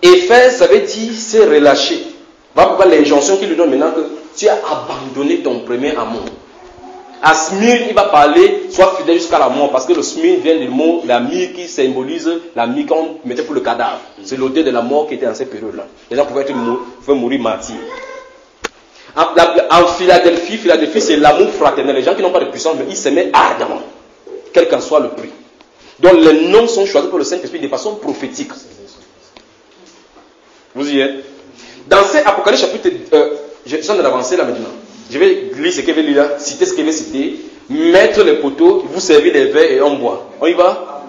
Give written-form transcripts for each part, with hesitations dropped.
Et faire, ça veut dire se relâcher. Voilà pourquoi l'injonction qu'il lui donne maintenant que tu as abandonné ton premier amour. À Smyrne, il va parler, sois fidèle jusqu'à la mort, parce que le Smyrne vient du mot, la myrrhe qui symbolise la myrrhe qu'on mettait pour le cadavre. C'est l'odeur de la mort qui était dans cette période-là. Les gens pouvaient mourir martyrs. En Philadelphie, c'est l'amour fraternel. Les gens qui n'ont pas de puissance, mais ils s'aimaient ardemment, quel qu'en soit le prix. Donc les noms sont choisis par le Saint-Esprit de façon prophétique. Vous y êtes? Dans cet Apocalypse chapitre, je suis en train d'avancer là maintenant. Je vais lire ce qu'il veut lire là, citer ce qu'il veut citer, mettre les poteaux, vous servir les verres et on boit. On y va?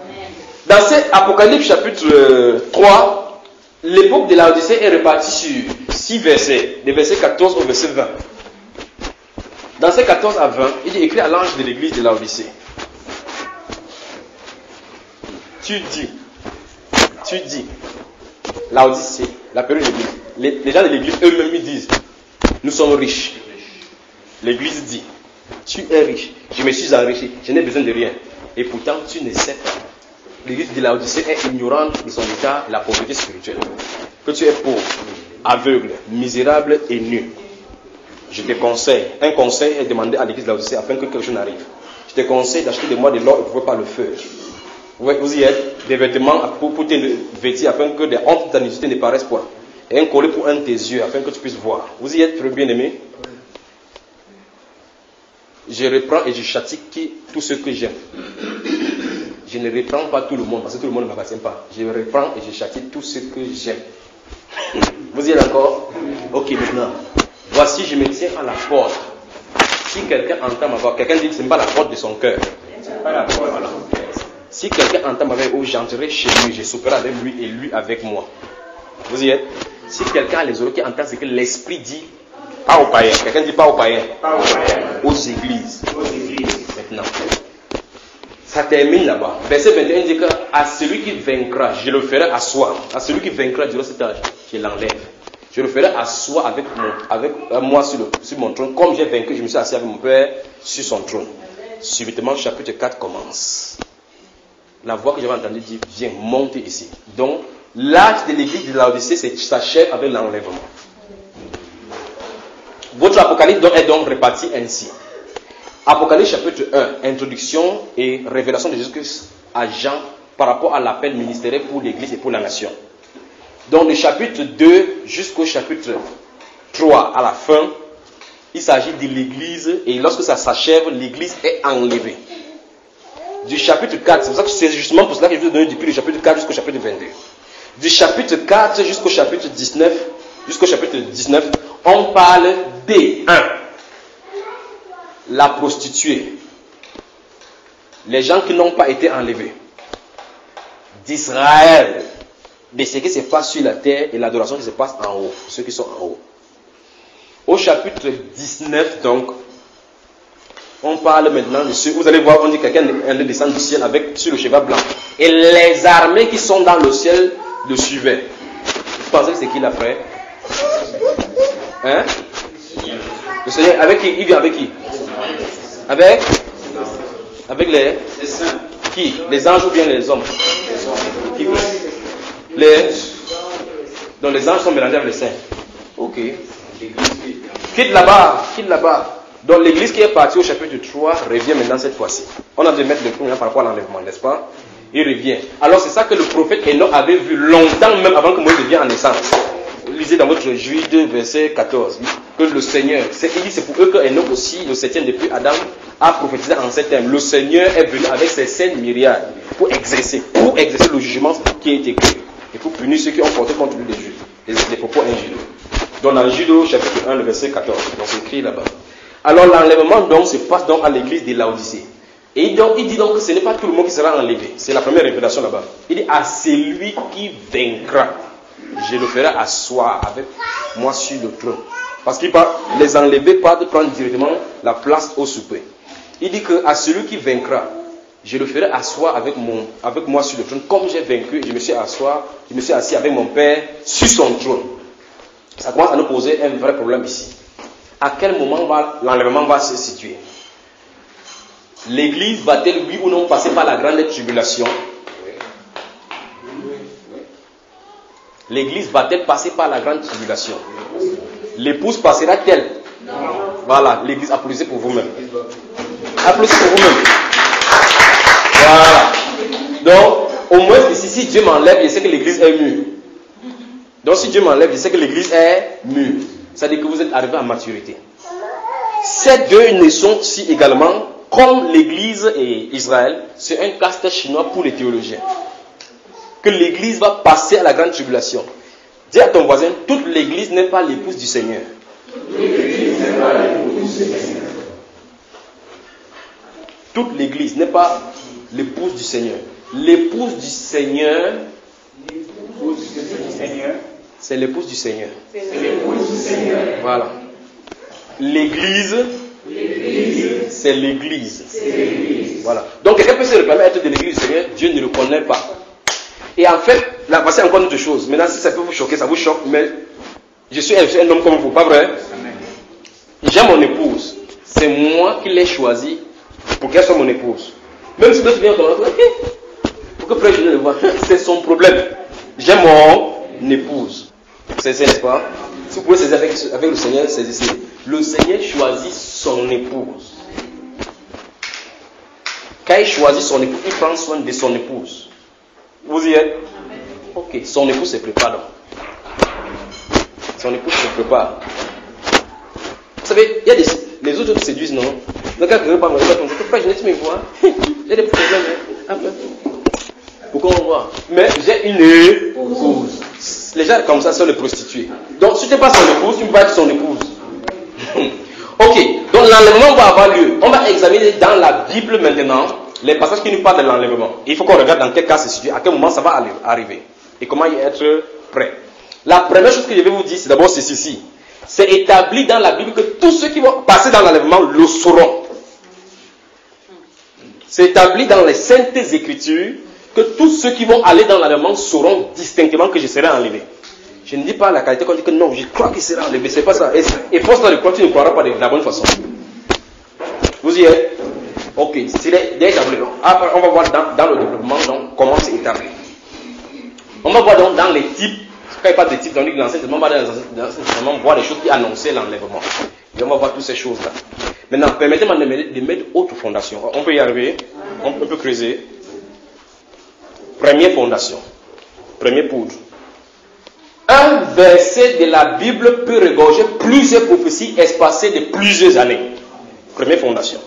Dans cet Apocalypse chapitre 3, l'époque de la Odyssée est répartie sur 6 versets, des versets 14 au verset 20. Dans ces 14 à 20, il est écrit à l'ange de l'église de la Odyssée. Tu dis, la Odyssée, la période de l'église, les gens de l'église eux-mêmes ils disent, nous sommes riches. L'église dit, tu es riche, je me suis enrichi, je n'ai besoin de rien. Et pourtant, tu ne sais pas. L'église de la Odyssée est ignorante de son état, la pauvreté spirituelle. Que tu es pauvre, aveugle, misérable et nu. Je te conseille, un conseil est demandé à l'église de la Odyssée afin que quelque chose n'arrive. Je te conseille d'acheter de moi de l'or éprouvé par le feu. Vous y êtes, des vêtements pour te vêtir afin que des hontes de ta nudité ne paraissent point. Et un collier pour un de tes yeux afin que tu puisses voir. Vous y êtes, frère bien-aimé? Je reprends et je châtie tous ceux que j'aime. Je ne reprends pas tout le monde parce que tout le monde ne m'appartient pas. Je reprends et je châtie tous ceux que j'aime. Vous y êtes d'accord? Ok, maintenant. Voici, je me tiens à la porte. Si quelqu'un entend ma voix, quelqu'un dit que ce n'est pas la porte de son cœur. C'est pas la porte. Voilà. Si quelqu'un entend ma voix, j'entrerai chez lui, je souperai avec lui et lui avec moi. Vous y êtes? Si quelqu'un a les oreilles qui entend ce que l'esprit dit, pas aux païens. Quelqu'un dit pas aux païens. Pas aux païens. Aux églises. Maintenant. Ça termine là-bas. Verset 21 dit que à celui qui vaincra, je le ferai asseoir. À celui qui vaincra durant cet âge, je l'enlève. Je le ferai asseoir avec moi sur mon trône. Comme j'ai vaincu, je me suis assis avec mon Père sur son trône. Subitement, le chapitre 4 commence. La voix que j'avais entendue dit, viens, monte ici. Donc, l'âge de l'église de Laodicée s'achève avec l'enlèvement. Votre Apocalypse est donc réparti ainsi. Apocalypse chapitre 1, introduction et révélation de Jésus-Christ à Jean par rapport à l'appel ministériel pour l'église et pour la nation. Donc, du chapitre 2 jusqu'au chapitre 3 à la fin, il s'agit de l'église et lorsque ça s'achève, l'église est enlevée. Du chapitre 4, c'est justement pour cela que je vous ai donné depuis le chapitre 4 jusqu'au chapitre 22. Du chapitre 4 jusqu'au chapitre 19, on parle des 1. La prostituée. Les gens qui n'ont pas été enlevés. D'Israël. De ce qui se passe sur la terre et l'adoration qui se passe en haut. Ceux qui sont en haut. Au chapitre 19, donc, on parle maintenant de ceux. Vous allez voir, on dit que quelqu'un descend du ciel avec sur le cheval blanc. Et les armées qui sont dans le ciel le suivaient. Vous pensez que c'est qui l'après? Hein? Le Seigneur, avec qui? Il vient avec qui? Avec les saints. Qui? Les anges ou bien les hommes? Qui? Donc les anges sont mélangés avec les saints. Ok. Quitte là-bas. Donc l'église qui est partie au chapitre 3 revient maintenant cette fois-ci. On a dû mettre le premier par rapport à l'enlèvement, n'est-ce pas? Il revient. Alors c'est ça que le prophète Enoch avait vu longtemps même avant que Moïse vienne en naissance. Lisez dans votre Juge 2, verset 14. Que le Seigneur, c'est pour eux que Enoch aussi, le septième depuis Adam, a prophétisé en ces termes. Le Seigneur est venu avec ses saintes myriades pour exercer le jugement qui a été écrit. Et pour punir ceux qui ont porté contre lui les propos injurieux. Donc dans Jude chapitre 1, le verset 14. Donc c'est écrit là-bas. Alors l'enlèvement donc se passe donc à l'église de Laodicée. Et donc, il dit donc que ce n'est pas tout le monde qui sera enlevé. C'est la première révélation là-bas. Il dit à celui qui vaincra, je le ferai asseoir avec moi sur le trône. Parce qu'il parle, les enlevés partent de prendre directement la place au souper. Il dit que à celui qui vaincra, je le ferai asseoir avec moi sur le trône. Comme j'ai vaincu, je me suis assis avec mon Père sur son trône. Ça commence à nous poser un vrai problème ici. À quel moment l'enlèvement va se situer? L'église va-t-elle, oui ou non, passer par la grande tribulation? L'église va-t-elle passer par la grande tribulation? L'épouse passera-t-elle? Non. Voilà, l'église, applaudissez pour vous-même. Applaudissez pour vous-même. Voilà. Donc, au moins, si Dieu m'enlève, je sais que l'église est mûre. Donc, si Dieu m'enlève, je sais que l'église est mûre. C'est-à-dire que vous êtes arrivé à maturité. Ces deux nations-ci également, comme l'église et Israël, c'est un casse-tête chinois pour les théologiens. Que l'église va passer à la grande tribulation. Dis à ton voisin, toute l'église n'est pas l'épouse du Seigneur. Toute l'église n'est pas l'épouse du Seigneur. L'épouse du Seigneur, c'est l'épouse du Seigneur. Voilà. L'église, c'est l'église. Voilà. Donc quelqu'un peut se réclamer être de l'église du Seigneur, Dieu ne le connaît pas. Et en fait, là, voici encore une autre chose. Maintenant, si ça peut vous choquer, ça vous choque, mais je suis un homme comme vous, pas vrai? J'aime mon épouse. C'est moi qui l'ai choisie pour qu'elle soit mon épouse. Même si d'autres viennent comme ça, pour que frère je le vois, c'est son problème. J'aime mon épouse. C'est n'est-ce pas? Si vous pouvez saisir avec le Seigneur, saisissez. Le Seigneur choisit son épouse. Quand il choisit son épouse, il prend soin de son épouse. Vous y êtes? Ok, son épouse se prépare donc. Son épouse se prépare. Vous savez, il y a les autres qui séduisent, non? Donc quand quelqu'un parle, on va dire, frère, je n'ai pas mes voix. J'ai des problèmes. Hein? Pourquoi on voit? Mais j'ai une épouse. Les gens comme ça sont les prostituées. Donc si tu n'es pas son épouse, tu ne peux pas être son épouse. Ok, donc l'enlèvement va avoir lieu. On va examiner dans la Bible maintenant les passages qui nous parlent de l'enlèvement. Il faut qu'on regarde dans quel cas c'est situé, à quel moment ça va arriver et comment y être prêt. La première chose que je vais vous dire, c'est d'abord ceci. C'est établi dans la Bible que tous ceux qui vont passer dans l'enlèvement le sauront. C'est établi dans les saintes écritures que tous ceux qui vont aller dans l'enlèvement sauront distinctement que je serai enlevé. Je ne dis pas la qualité qu'on dit que non, je crois qu'il sera enlevé, c'est pas ça. Et force-toi de croire, tu ne croiras pas de la bonne façon. Vous y êtes? Ok, c'est déjà établi. Après, on va voir dans le développement donc, comment c'est établi. On va voir donc dans les types, quand il parle des types, dans l'Ancien Testament, on va voir les choses qui annonçaient l'enlèvement. Et on va voir toutes ces choses-là. Maintenant, permettez-moi de mettre autre fondation. On peut y arriver, on peut creuser. Première fondation, première poudre. Un verset de la Bible peut regorger plusieurs prophéties espacées de plusieurs années. Première fondation.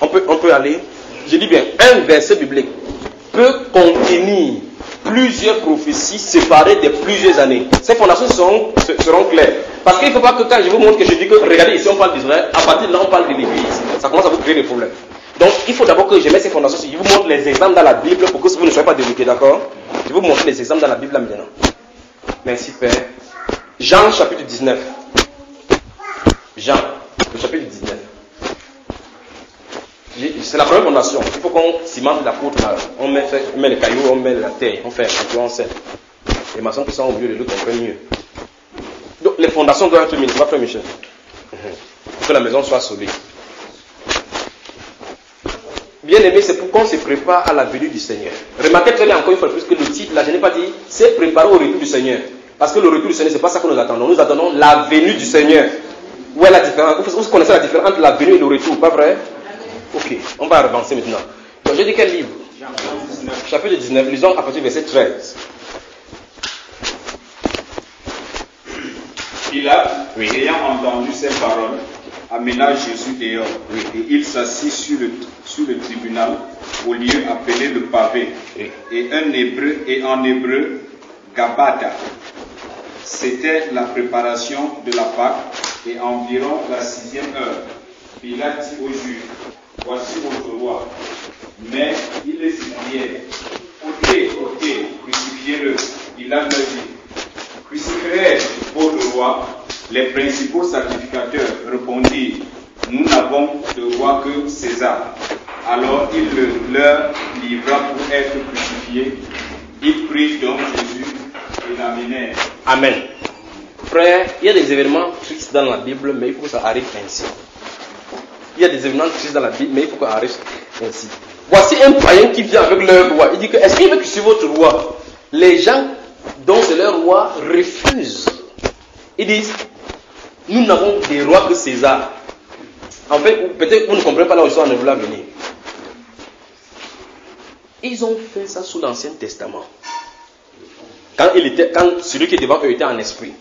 On peut aller, je dis bien, un verset biblique peut contenir plusieurs prophéties séparées de plusieurs années. Ces fondations seront claires. Parce qu'il ne faut pas que quand je vous montre que je dis que, regardez, ici on parle d'Israël, à partir de là on parle de l'Église. Ça commence à vous créer des problèmes. Donc il faut d'abord que je mette ces fondations. Je vous montre les exemples dans la Bible pour que vous ne soyez pas déroutés, d'accord? Je vais vous montrer les exemples dans la Bible là maintenant. Merci Père. Jean chapitre 19. Jean, le chapitre 19. C'est la première fondation. Il faut qu'on cimente la poutre. On met les cailloux, on met la terre, on fait un peu, on sait. Les maçons qui sont au milieu de l'autre comprennent mieux. Donc les fondations doivent être mises. Tu vas faire Michel. Pour que la maison soit solide. Bien aimé, c'est pour qu'on se prépare à la venue du Seigneur. Remarquez très bien encore une fois plus que le titre, là je n'ai pas dit, c'est préparer au retour du Seigneur. Parce que le retour du Seigneur, c'est pas ça que nous attendons. Nous attendons la venue du Seigneur. Où est la différence? Vous connaissez la différence entre la venue et le retour, pas vrai? Ok, on va avancer maintenant. Donc, je dis quel livre? Chapitre 19, lisons à partir du verset 13. Pilate, ayant entendu ces paroles, amena Jésus dehors. Et il s'assit sur le tribunal, au lieu appelé le pavé. Et en hébreu, Gabata. C'était la préparation de la Pâque et environ la 6e heure. Pilate dit aux Juifs, voici votre roi. Mais il les suppliait, ôtez, crucifiez-le. Pilate leur dit, crucifierez votre roi. Les principaux sacrificateurs répondirent, nous n'avons de roi que César. Alors il leur livra pour être crucifié. Ils prirent donc Jésus et l'amenèrent. Amen. Frère, il y a des événements tristes dans la Bible, mais il faut que ça arrive ainsi. Il y a des événements tristes dans la Bible, mais il faut que ça arrive ainsi. Voici un païen qui vient avec leur roi. Il dit que, est-ce qu'il veut que suive votre roi? Les gens dont c'est leur roi refusent. Ils disent, nous n'avons des rois que César. En fait, peut-être vous ne comprenez pas là où ils sont en vouloir venir. Ils ont fait ça sous l'Ancien Testament. Quand celui qui est devant eux était en esprit.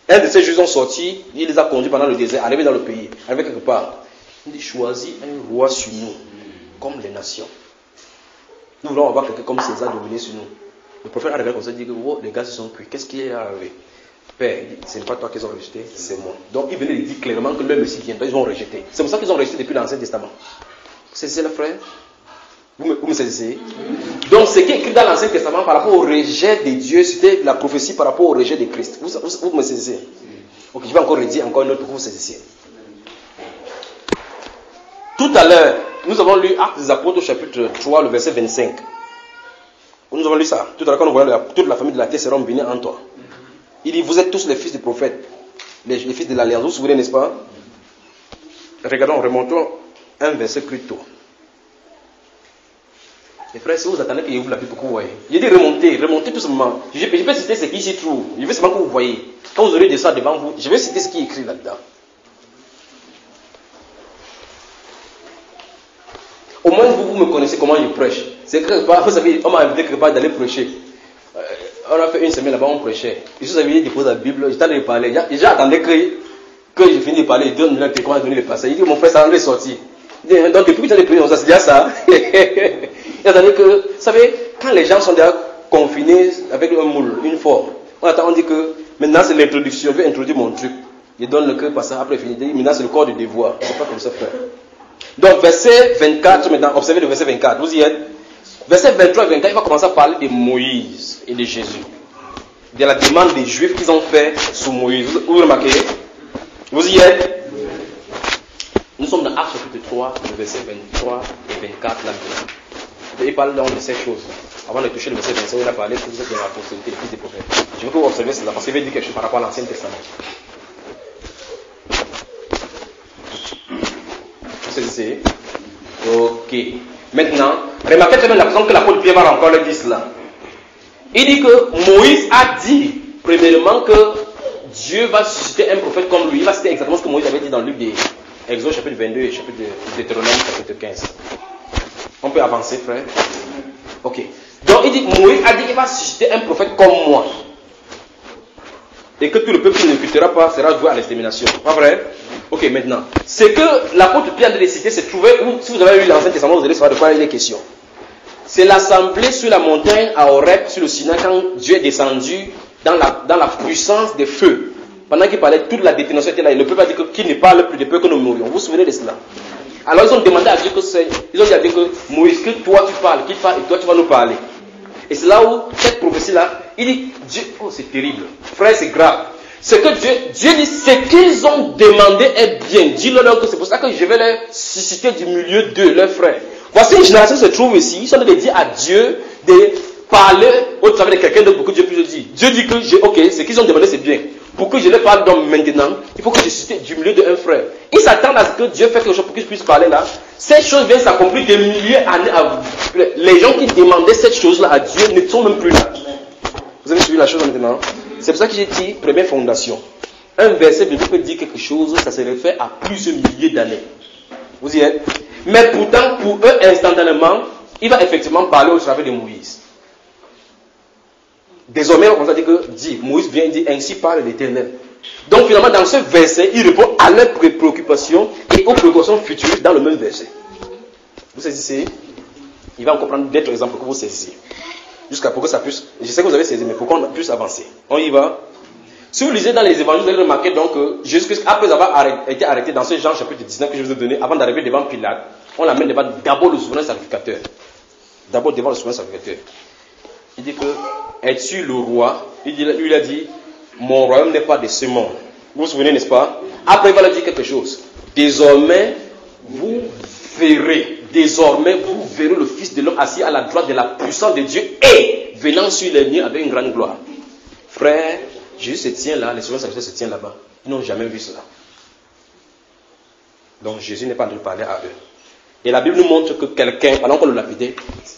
Un de ces juges sont sortis, il les a conduits pendant le désert, arrivés dans le pays, arrivés quelque part. Il dit, choisis un roi sur nous, comme les nations. Nous voulons avoir quelqu'un comme César dominer sur nous. Le prophète a regardé comme ça, il dit que oh, les gars se sont cuits. Qu'est-ce qui est arrivé? Père, il dit, ce n'est pas toi qu'ils ont rejeté, c'est moi. Donc il venait de dire clairement que leur Messie viendra, ils ont rejeté. C'est pour ça qu'ils ont rejeté depuis l'Ancien Testament. C'est le frère? Vous me saisissez? Donc ce qui est écrit dans l'Ancien Testament par rapport au rejet de Dieu, c'était la prophétie par rapport au rejet de Christ. Vous me saisissez? Ok, je vais encore redire encore une autre pour que vous saisissiez. Tout à l'heure, nous avons lu Actes des Apôtres au chapitre 3, le verset 25. Nous avons lu ça. Tout à l'heure, quand nous voyons toute la famille de la terre sera bénie en toi. Il dit, vous êtes tous les fils des prophètes, les fils de l'Alliance. Vous vous souvenez, n'est-ce pas? Regardons, remontons un verset plus tôt. Les frères, si vous attendez qu'il ouvre la Bible pour que vous voyez. Il dit remontez tout simplement. Je peux citer ce qui s'y trouve. Je veux seulement que vous voyez. Quand vous aurez de ça devant vous, je vais citer ce qui est écrit là-dedans. Au moins vous me connaissez comment je prêche. C'est quelque part, vous savez, on m'a invité quelque part d'aller prêcher. On a fait une semaine là-bas, on prêchait. Je suis arrivé, déposé la Bible, j'étais allé parler. J'attendais que je finisse de parler, il donne comment donner le passage. Il dit, mon frère, ça en est sorti. Il dit, donc depuis que tu as les prières, c'est déjà ça. Il attendait que, vous savez, quand les gens sont déjà confinés avec un moule, une forme, on dit que maintenant c'est l'introduction, je vais introduire mon truc. Il donne le cœur passant, après il finit, maintenant c'est le corps de devoir. C'est pas comme ça, frère. Donc, verset 24, maintenant, observez le verset 24, vous y êtes. Verset 23 et 24, il va commencer à parler de Moïse et de Jésus. De la demande des Juifs qu'ils ont fait sous Moïse. Vous remarquez? Vous y êtes? Nous sommes dans Actes chapitre 3, le verset 23 et 24, là. Il parle donc de ces choses. Avant de toucher le verset 25, il a parlé de tout ce qui est la postérité, les fils des prophètes. Je veux que vous observez cela, parce qu'il veut dire quelque chose par rapport à l'Ancien Testament. Vous saisissez? Ok. Maintenant, remarquez très bien la façon que l'apôtre Pierre va encore le dire cela. Il dit que Moïse a dit, premièrement, que Dieu va susciter un prophète comme lui. Il va citer exactement ce que Moïse avait dit dans le livre d'Exode chapitre 22 et chapitre de Deutéronome chapitre 15. On peut avancer, frère? Ok. Donc il dit, Moïse a dit qu'il va susciter un prophète comme moi. Et que tout le peuple qui ne l'écoutera pas sera voué à l'extermination. Pas vrai? Ok, maintenant. Ce que l'apôtre Pierre de citer se trouvait où, si vous avez lu l'Ancien Testament, vous allez savoir de quoi il est question. C'est l'assemblée sur la montagne à Horeb, sur le Sinaï, quand Dieu est descendu dans la puissance des feux. Pendant qu'il parlait, toute la détention était là. Et le peuple a dit qu'il ne parle plus de peur que nous mourions. Vous vous souvenez de cela? Alors ils ont demandé à Dieu ils ont dit à Dieu que Moïse, que toi tu parles, qu'il parle et toi tu vas nous parler. Et c'est là où cette prophétie-là, il dit, Dieu, oh c'est terrible. Frère, c'est grave. C'est que Dieu dit, ce qu'ils ont demandé est bien. Dis-leur que c'est pour ça que je vais les susciter du milieu de leurs frères. Voici une génération se trouve ici, ils sont en train de dire à Dieu de parler au travers de quelqu'un d'autre pour que Dieu puisse le dire. Dieu dit que, ok, ce qu'ils ont demandé c'est bien. Pour que je les parle donc maintenant, il faut que je suscite du milieu d'un frère. Ils s'attendent à ce que Dieu fasse quelque chose pour qu'ils puissent parler là. Cette chose vient s'accomplir des milliers d'années avant. Les gens qui demandaient cette chose-là à Dieu ne sont même plus là. Vous avez suivi la chose maintenant? C'est pour ça que j'ai dit, première fondation. Un verset biblique peut dire quelque chose, ça se réfère à plusieurs milliers d'années. Vous y êtes? Mais pourtant, pour eux, instantanément, il va effectivement parler au travers de Moïse. Désormais, on va dire que Moïse vient dire ainsi parle l'Éternel. Donc finalement, dans ce verset, il répond à leurs préoccupations et aux préoccupations futures dans le même verset. Vous saisissez? Il va encore prendre d'autres exemples pour que vous saisissiez. Jusqu'à pour que ça puisse. Je sais que vous avez saisi, mais pour qu'on puisse avancer. On y va. Si vous lisez dans les évangiles, vous allez remarquer donc que Jésus-Christ, après avoir été arrêté dans ce Jean chapitre 19 que je vous ai donné, avant d'arriver devant Pilate, on l'amène devant d'abord le souverain sacrificateur. D'abord devant le souverain sacrificateur. Il dit que, es-tu le roi? Lui a dit, mon royaume n'est pas de ce monde. Vous vous souvenez, n'est-ce pas? Après, il va lui dire quelque chose. Désormais, vous verrez le Fils de l'homme assis à la droite de la puissance de Dieu et venant sur les nuées avec une grande gloire. Frère, Jésus se tient là, les souverains sacrificateurs se tiennent là-bas. Ils n'ont jamais vu cela. Donc Jésus n'est pas en train de parler à eux. Et la Bible nous montre que quelqu'un, pendant qu'on le lapidait,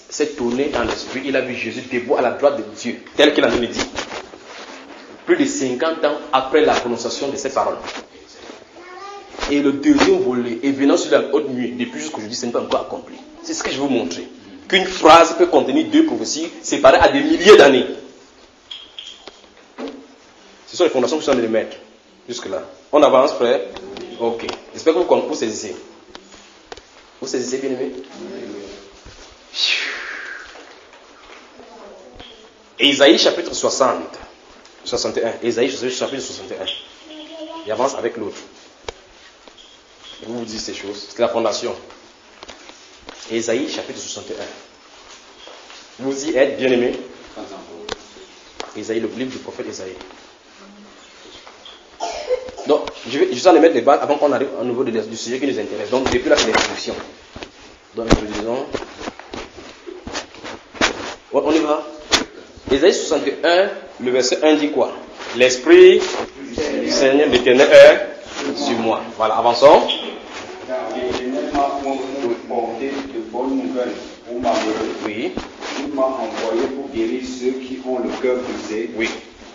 s'est tourné dans l'esprit, il a vu Jésus debout à la droite de Dieu, tel qu'il en avait dit. Plus de 50 ans après la prononciation de ces paroles. Et le deuxième volet, et venant sur la haute nuit, depuis jusqu'aujourd'hui, ce n'est pas encore accompli. C'est ce que je vais vous montrer. Qu'une phrase peut contenir deux prophéties séparées à des milliers d'années. Ce sont les fondations que je suis en train de mettre. Jusque-là. On avance, frère? Ok. J'espère que vous saisissez. Vous saisissez, bien aimé? Ésaïe chapitre 60. 61. Ésaïe chapitre 61. Il avance avec l'autre. Je vous dis ces choses. C'est la fondation. Ésaïe chapitre 61. Vous y êtes, bien aimé? Ésaïe, le livre du prophète Ésaïe. Donc, je vais juste en mettre les bases avant qu'on arrive au niveau du sujet qui nous intéresse. Donc, depuis là, c'est l'introduction. Donc, introduisons. On y va. Ésaïe 61, le verset 1 dit quoi? L'Esprit du Seigneur l'Éternel est sur moi. Voilà, avançons. Car l'Éternel m'a porté de bonnes nouvelles aux malheureux. Oui. Il m'a envoyé pour guérir ceux qui ont le cœur brisé. Oui.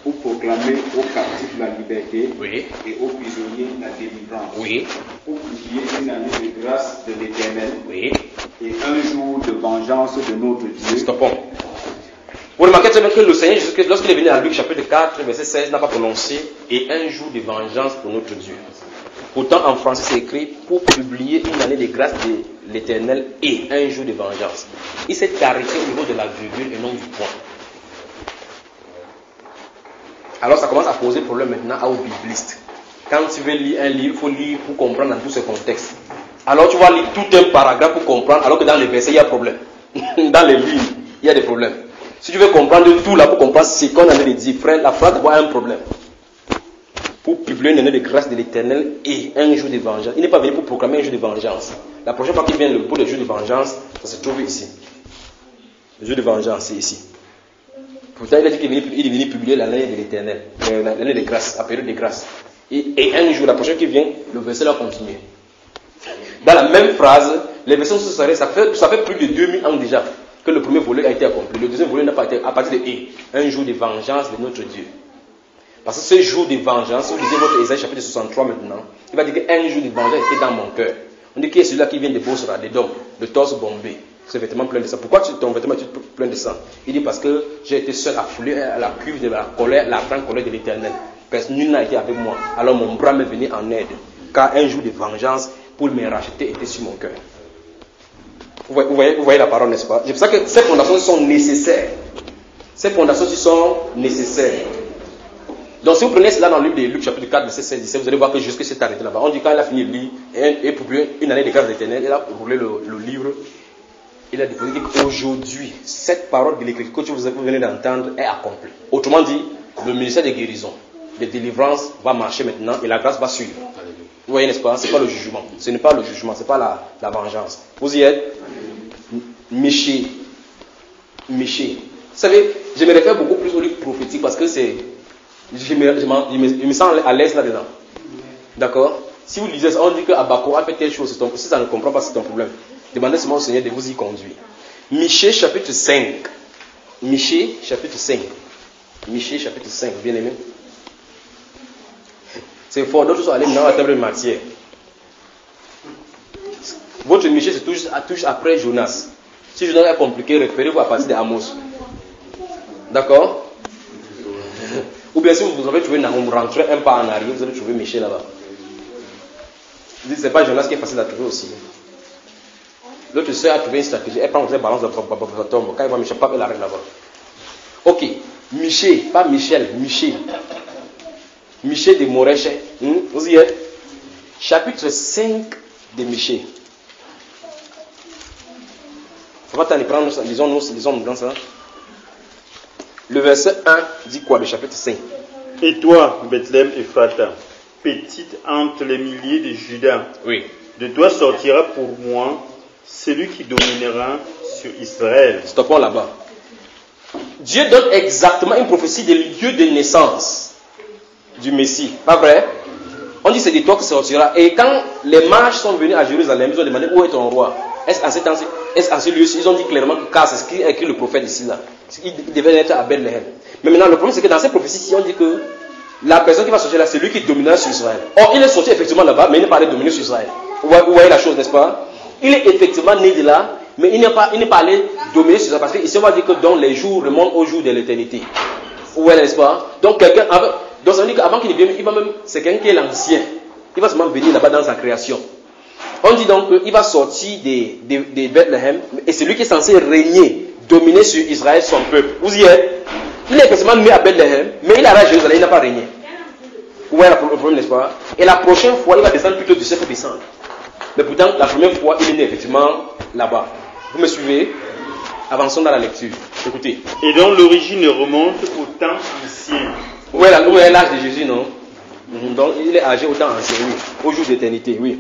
Pour proclamer aux captifs la liberté. Oui. Et aux prisonniers la délivrance. Oui. Pour publier une année de grâce de l'Éternel. Oui. Et un jour de vengeance de notre Dieu. Stoppons. Vous remarquez très bien que le Seigneur Jésus, lorsqu'il est venu à Luc chapitre 4, verset 16, n'a pas prononcé « et un jour de vengeance pour notre Dieu ». Pourtant, en français, c'est écrit « pour publier une année de grâce de l'Éternel et un jour de vengeance ». Il s'est arrêté au niveau de la virgule et non du point. Alors, ça commence à poser problème maintenant aux biblistes. Quand tu veux lire un livre, il faut lire pour comprendre dans tout ce contexte. Alors, tu vas lire tout un paragraphe pour comprendre, alors que dans les versets, il y a problème. Dans les livres, il y a des problèmes. Si tu veux comprendre tout là pour comprendre ce qu'on a dit, frère, la phrase doit avoir un problème. Pour publier une année de grâce de l'Éternel et un jour de vengeance. Il n'est pas venu pour proclamer un jour de vengeance. La prochaine fois qu'il vient pour le jour de vengeance, ça se trouve ici. Le jour de vengeance, c'est ici. Pourtant, il a dit qu'il est venu publier l'année de l'Éternel, l'année de grâce, la période de grâce. Et un jour, la prochaine qui vient, le verset va continuer. Dans la même phrase, les versets ça fait plus de 2000 ans déjà que le premier volet a été accompli. Le deuxième volet n'a pas été à partir de un jour de vengeance de notre Dieu. Parce que ce jour de vengeance, si vous lisez votre Ésaïe chapitre 63 maintenant, il va dire qu'un jour de vengeance était dans mon cœur. On dit qui est celui-là qui vient de Bosra, des Dom, de torse bombé, ses vêtements pleins de sang. Pourquoi ton vêtement est plein de sang? Il dit parce que j'ai été seul à fouler à la cuve de la colère, la grande colère de l'Éternel. Personne nul n'a été avec moi. Alors mon bras m'est venu en aide. Car un jour de vengeance pour me racheter était sur mon cœur. Vous voyez la parole, n'est-ce pas? C'est pour ça que ces fondations sont nécessaires. Ces fondations sont nécessaires. Donc si vous prenez cela dans le livre de Luc chapitre 4, verset 16, 17, vous allez voir que jusqu'à c'est arrêté là-bas. On dit quand il a fini de lire et publié une année de grâce éternelle, il a roulé le livre. Il a déposé qu'aujourd'hui, cette parole de l'écriture que vous venez d'entendre est accomplie. Autrement dit, le ministère de guérison, de délivrance va marcher maintenant et la grâce va suivre. Vous voyez, n'est-ce pas? Ce n'est pas le jugement. Ce n'est pas le jugement, ce n'est pas la vengeance. Vous y êtes? Miché. Vous savez, je me réfère beaucoup plus au livre prophétique parce que c'est... Je me sens à l'aise là-dedans. D'accord? Si vous lisez ça, on dit que Habakkuk a fait telle chose. Si ça ne comprend pas, c'est ton problème. Demandez seulement au Seigneur de vous y conduire. Michée chapitre 5. Michée chapitre 5. Michée chapitre 5, bien aimé. C'est fort, d'autres sont allés dans la table de matière. Votre Michée se touche après Jonas. Si Jonas est compliqué, référez-vous à partir de Amos. D'accord? Ou bien si vous avez trouvé Nahum, rentrez un pas en arrière, vous allez trouver Michée là-bas. C'est pas Jonas qui est facile à trouver aussi. L'autre soeur a trouvé une stratégie, elle prend votre balance de tombe. Quand il voit Michel, elle arrive là-bas. Ok, Michée, pas Michel, Michée. Michée de Moréché. Vous y êtes? Chapitre 5 de Michée. Il faut pas t'en prendre, lisons dans ça. Le verset 1 dit quoi, le chapitre 5? Et toi, Bethléem Ephrata, petite entre les milliers de Judas, oui. De toi sortira pour moi celui qui dominera sur Israël. Stoppons là-bas. Dieu donne exactement une prophétie des lieux de naissance du Messie. Pas vrai? On dit c'est de toi que sortira. Et quand les mages sont venus à Jérusalem, ils ont demandé où est ton roi? Est-ce en ces temps-ci? est-ce à ce lieu, ils ont dit clairement que car c'est ce qui écrit le prophète ici là. Il devait être à Bethléem. Mais maintenant, le problème c'est que dans ces prophéties-ci, on dit que la personne qui va sortir là, c'est lui qui dominera sur Israël. Or, il est sorti effectivement là-bas, mais il n'est pas allé dominer sur Israël. Vous voyez la chose, n'est-ce pas? Il est effectivement né de là, mais il n'est pas allé dominer sur Israël. Parce qu'ici, on va dire que dans les jours remontent au jour de l'éternité. Vous voyez, n'est-ce pas? Donc, quelqu'un, donc ça veut dire qu'avant qu'il vienne, c'est quelqu'un qui est l'ancien. Il va seulement venir là-bas dans sa création. On dit donc qu'il va sortir de Bethléem, et c'est lui qui est censé régner, dominer sur Israël, son peuple. Vous y êtes? Il est effectivement né à Bethléem, mais il est à Jérusalem, il n'a pas régné. Vous voyez le problème, n'est-ce pas? Et la prochaine fois, il va descendre plutôt du ciel pour descendre. Mais pourtant, la première fois, il est né effectivement là-bas. Vous me suivez? Avançons dans la lecture. Écoutez. Et donc l'origine remonte au temps ancien. Où est l'âge de Jésus, non? Donc il est âgé au temps ancien, oui. Au jour d'éternité, oui.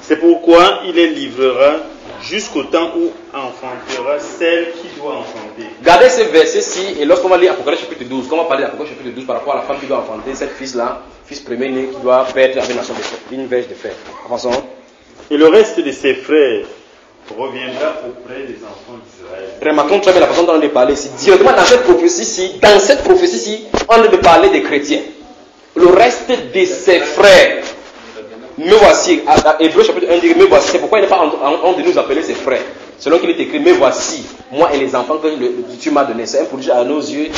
C'est pourquoi il les livrera jusqu'au temps où enfantera celle qui doit enfanter. Gardez ce verset-ci, et lorsqu'on va lire Apocalypse chapitre 12, quand on va parler d'Apocalypse chapitre 12 par rapport à la femme qui doit enfanter, cette fils-là, fils premier-né qui doit perdre avec nation une verge de fer. Avançons. Et le reste de ses frères reviendra auprès des enfants d'Israël. Remarquons très bien la façon dont on est parlé ici. Directement dans cette prophétie-ci, on est de parler des chrétiens. Le reste de ses frères. Me voici, à Hébreux chapitre 1 dit, me voici, c'est pourquoi il n'est pas honte de nous appeler ses frères. Selon qu'il est écrit, me voici, moi et les enfants que tu m'as donnés. C'est un prodige à nos yeux,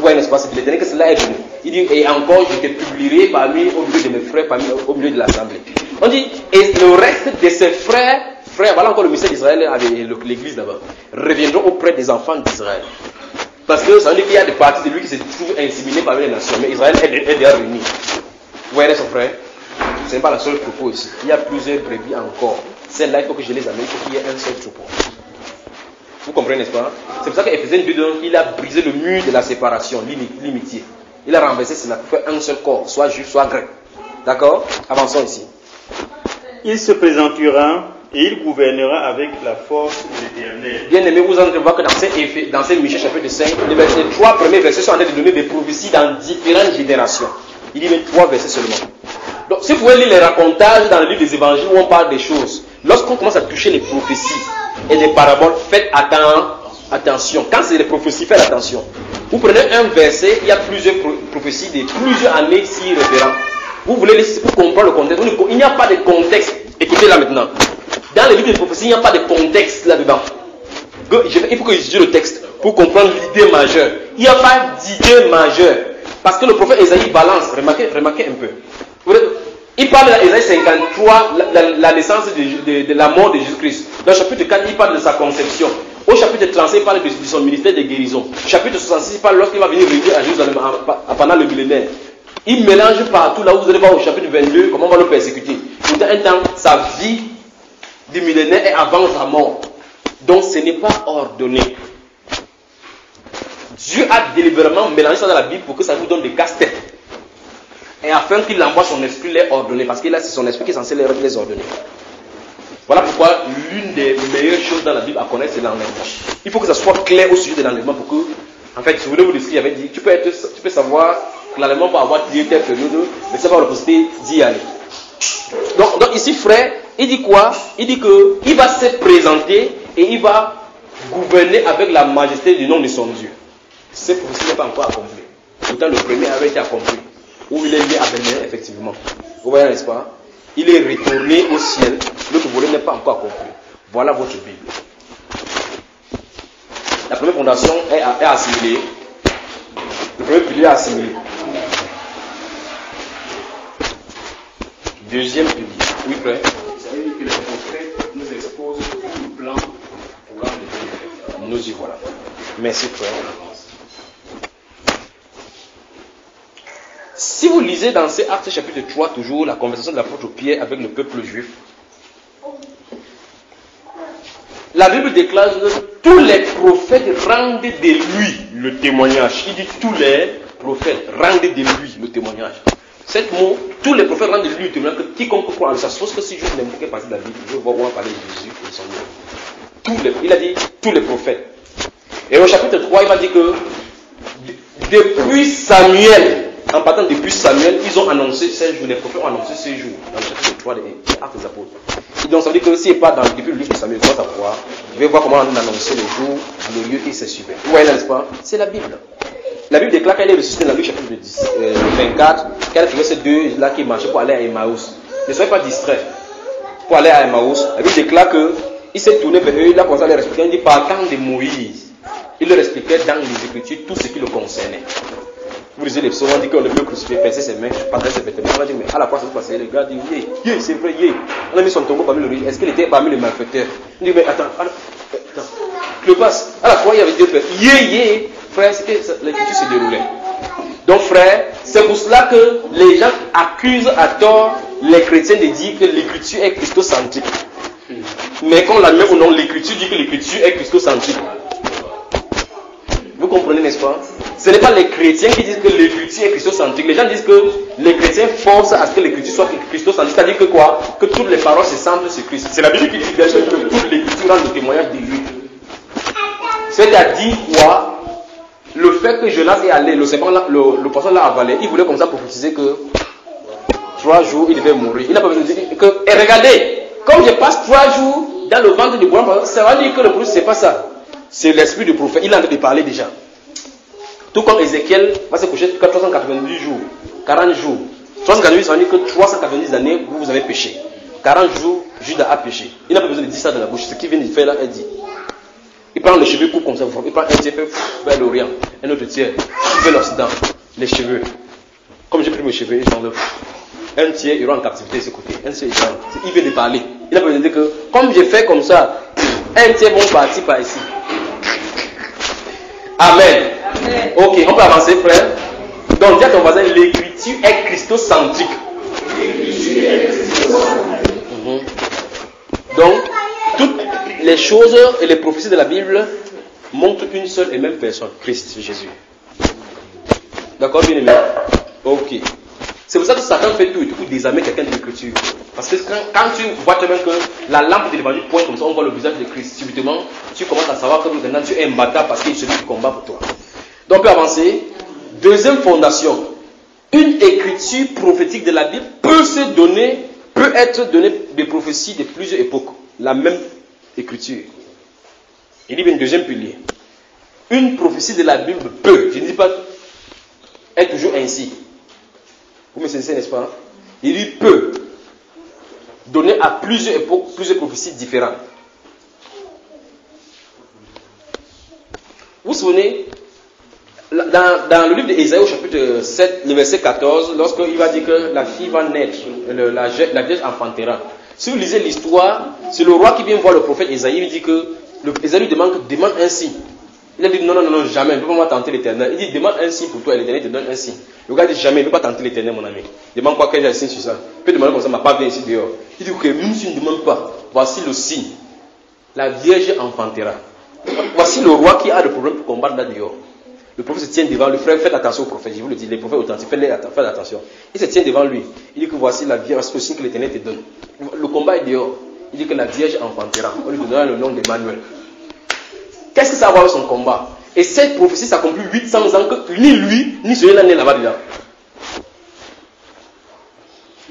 ouais, n'est-ce pas, c'est de l'éternel que cela est venu. Il dit, et encore, je te publierai parmi, au milieu de mes frères, au milieu de l'assemblée. On dit, et le reste de ses frères, voilà encore le mystère d'Israël avec l'église là-bas, reviendront auprès des enfants d'Israël. Parce que ça veut dire qu'il y a des parties de lui qui se trouvent inséminées parmi les nations, mais Israël est déjà réuni. Vous voyez son frère? Ce n'est pas la seule troupeau ici. Il y a plusieurs brebis encore. Celle-là, il faut que je les amène, il faut qu'il y ait un seul troupeau. Vous comprenez, n'est-ce pas? C'est pour ça qu'Éphésiens 2, donc, il a brisé le mur de la séparation, l'imitié. Il a renversé cela pour faire un seul corps, soit juif, soit grec. D'accord? Avançons ici. Il se présentera et il gouvernera avec la force de l'Éternel. Bien aimé, vous allez voir que dans ces Michée chapitre 5, les 3 premiers versets sont en train de donner des prophéties dans différentes générations. Il y a 3 versets seulement. Donc, si vous pouvez lire les racontages dans le livre des évangiles où on parle des choses, lorsqu'on commence à toucher les prophéties et les paraboles, faites attention. Quand c'est les prophéties, faites attention. Vous prenez un verset, il y a plusieurs prophéties de plusieurs années s'y référant. Vous voulez laisser pour comprendre le contexte. Il n'y a pas de contexte. Écoutez là maintenant. Dans les livres de prophéties, il n'y a pas de contexte là-dedans. Il faut que j'utilise le texte pour comprendre l'idée majeure. Il n'y a pas d'idée majeure. Parce que le prophète Ésaïe balance. Remarquez un peu. Il parle dans Ésaïe 53, la naissance de la mort de Jésus-Christ. Dans le chapitre 4, il parle de sa conception. Au chapitre 35, il parle de son ministère de guérison. Au chapitre 66, il parle lorsqu'il va venir régner à Jérusalem pendant le millénaire. Il mélange partout, là où vous allez voir au chapitre 22, comment on va le persécuter. Pourtant, un temps, sa vie du millénaire est avant sa mort. Donc, ce n'est pas ordonné. Dieu a délibérément mélangé ça dans la Bible pour que ça vous donne des casse-têtes. Et afin qu'il envoie son esprit les ordonner. Parce que là, c'est son esprit qui est censé les ordonner. Voilà pourquoi l'une des meilleures choses dans la Bible à connaître, c'est l'enlèvement. Il faut que ça soit clair au sujet de l'enlèvement pour que, en fait, souvenez-vous de ce qu'il avait dit. Tu peux savoir que l'enlèvement peut avoir lieu telle période, mais ça va la possibilité d'y aller. Donc ici, frère, il dit quoi? Il dit qu'il va se présenter et il va gouverner avec la majesté du nom de son Dieu. Cette prophétie n'est pas encore accomplie. Pourtant, le premier avait été accompli. Où il est né à Bénin, effectivement. Vous voyez, n'est-ce pas? Il est retourné au ciel. L'autre volet n'est pas encore accompli. Voilà votre Bible. La première fondation est assimilée. Le premier pilier est assimilé. Deuxième pilier. Oui, frère. Ça veut dire que les prophètes nous exposent le plan pour rendre les bénéfices. Nous y voilà. Merci, frère. Si vous lisez dans ces Actes chapitre 3, toujours la conversation de l'apôtre Pierre avec le peuple juif, la Bible déclare que tous les prophètes rendent de lui le témoignage. Il dit tous les prophètes rendent de lui le témoignage. Cet mot, tous les prophètes rendent de lui le témoignage, que quiconque croit en ça, sauf que si je n'aime pas partie de la Bible, je vais voir parler de Jésus et son nom. Il a dit tous les prophètes. Et au chapitre 3, il va dire que depuis Samuel, En partant depuis Samuel, ils ont annoncé ces jours, les prophètes ont annoncé ces jours dans le chapitre 3 des Actes des Apôtres. Et donc ça veut dire que s'il n'est pas depuis le livre de Samuel, commence à voir, je vais voir comment on a annoncé les jours, le lieu et c'est super. Vous voyez, n'est-ce pas? C'est la Bible. La Bible déclare qu'elle est ressuscitée dans Luc chapitre 24, qu'elle a fait ces deux là qui marchaient pour aller à Emmaüs. Ne soyez pas distraits. Pour aller à Emmaüs, la Bible déclare qu'il s'est tourné vers eux, il a commencé à leur expliquer, il dit partant de Moïse, il leur expliquait dans les Écritures tout ce qui le concernait. Vous lisez les psaumes, on dit qu'on ne peut crucifier, pincer ses mains, partager ses vêtements. On a dit, mais à la fois ça se passait, le gars dit, c'est vrai, on a mis son tombeau parmi le riz. Est-ce qu'il était parmi les malfaiteurs? Il dit, mais attends. Cléopas, à la fois il y avait deux frères. Frère, l'écriture se déroulait. Donc, frère, c'est pour cela que les gens accusent à tort les chrétiens de dire que l'écriture est christocentrique. Mais quand on la met au nom, l'écriture dit que l'écriture est christocentrique. Vous comprenez, n'est-ce pas? Ce n'est pas les chrétiens qui disent que l'écriture est christocentrique. Les gens disent que les chrétiens forcent à ce que l'écriture soit christocentrique. C'est-à-dire que quoi? Que toutes les paroles se centrent sur Christ. C'est la Bible qui dit que toute l'écriture rend le témoignage de lui. C'est-à-dire quoi? Le fait que Jonas est allé, le poisson l'a avalé, il voulait comme ça prophétiser que 3 jours il devait mourir. Il n'a pas besoin de dire que, et regardez, comme je passe 3 jours dans le ventre du bois, ça va dire que le prophète c'est pas ça. C'est l'esprit du prophète, il a envie de parler déjà. Tout comme Ézéchiel va se coucher 390 jours, 40 jours. 390, ça veut dire que 390 années, vous avez péché. 40 jours, Judas a péché. Il n'a pas besoin de dire ça de la bouche. Ce qu'il vient de faire là, elle dit. Il prend les cheveux courts comme ça, il prend un tiers vers l'Orient, un autre tiers vers l'Occident, les cheveux. Comme j'ai pris mes cheveux, j'enlève. Un tiers ira en captivité de ce côté, un tiers ira. Il vient de parler. Il n'a pas besoin de dire que, comme j'ai fait comme ça, un tiers vont partir par ici. Amen. Amen. Ok, on peut avancer, frère. Donc, dis à ton voisin, l'écriture est christocentrique. Donc, toutes les choses et les prophéties de la Bible montrent une seule et même personne, Christ, Jésus. D'accord, bien aimé? Ok. C'est pour ça que Satan fait tout et tout pour désarmer quelqu'un de l'écriture. Parce que quand tu vois toi-même que la lampe de l'évangile pointe comme ça, on voit le visage de Christ. Subitement, tu commences à savoir que maintenant tu es un bâtard parce qu'il est celui qui combat pour toi. Donc on peut avancer. Deuxième fondation. Une écriture prophétique de la Bible peut être donnée des prophéties de plusieurs époques. La même écriture. Il dit bien deuxième pilier. Une prophétie de la Bible peut, je ne dis pas, est toujours ainsi. Vous me saisissez, n'est-ce pas? Il dit peut donner à plusieurs époques, plusieurs prophéties différentes. Vous vous souvenez, dans le livre d'Ésaïe au chapitre 7, le verset 14, lorsqu'il va dire que la fille va naître, la vierge enfantera. Si vous lisez l'histoire, c'est le roi qui vient voir le prophète Ésaïe, il dit que Ésaïe lui demande un signe. Il a dit non, jamais, ne peux pas tenter l'éternel. Il dit demande un signe pour toi et l'éternel te donne un signe. Le gars dit jamais, ne peux pas tenter l'éternel, mon ami. Demande quoi, quel signe sur ça. Il peut demander comme ça, ma part vient ici dehors. Il dit que même si tu ne demandes pas, voici le signe. La vierge enfantera. Voici le roi qui a le problème pour combattre là dehors. Le prophète se tient devant lui, frère, faites attention aux prophètes, je vous le dis, les prophètes authentiques, faites attention. Il se tient devant lui, il dit que voici la vierge, c'est le signe que l'éternel te donne. Le combat est dehors, il dit que la vierge enfantera, on lui donnera le nom d'Emmanuel. Qu'est-ce que ça va avoir avec son combat? Et cette prophétie s'accomplit 800 ans que ni lui, ni celui-là n'est là-bas dedans.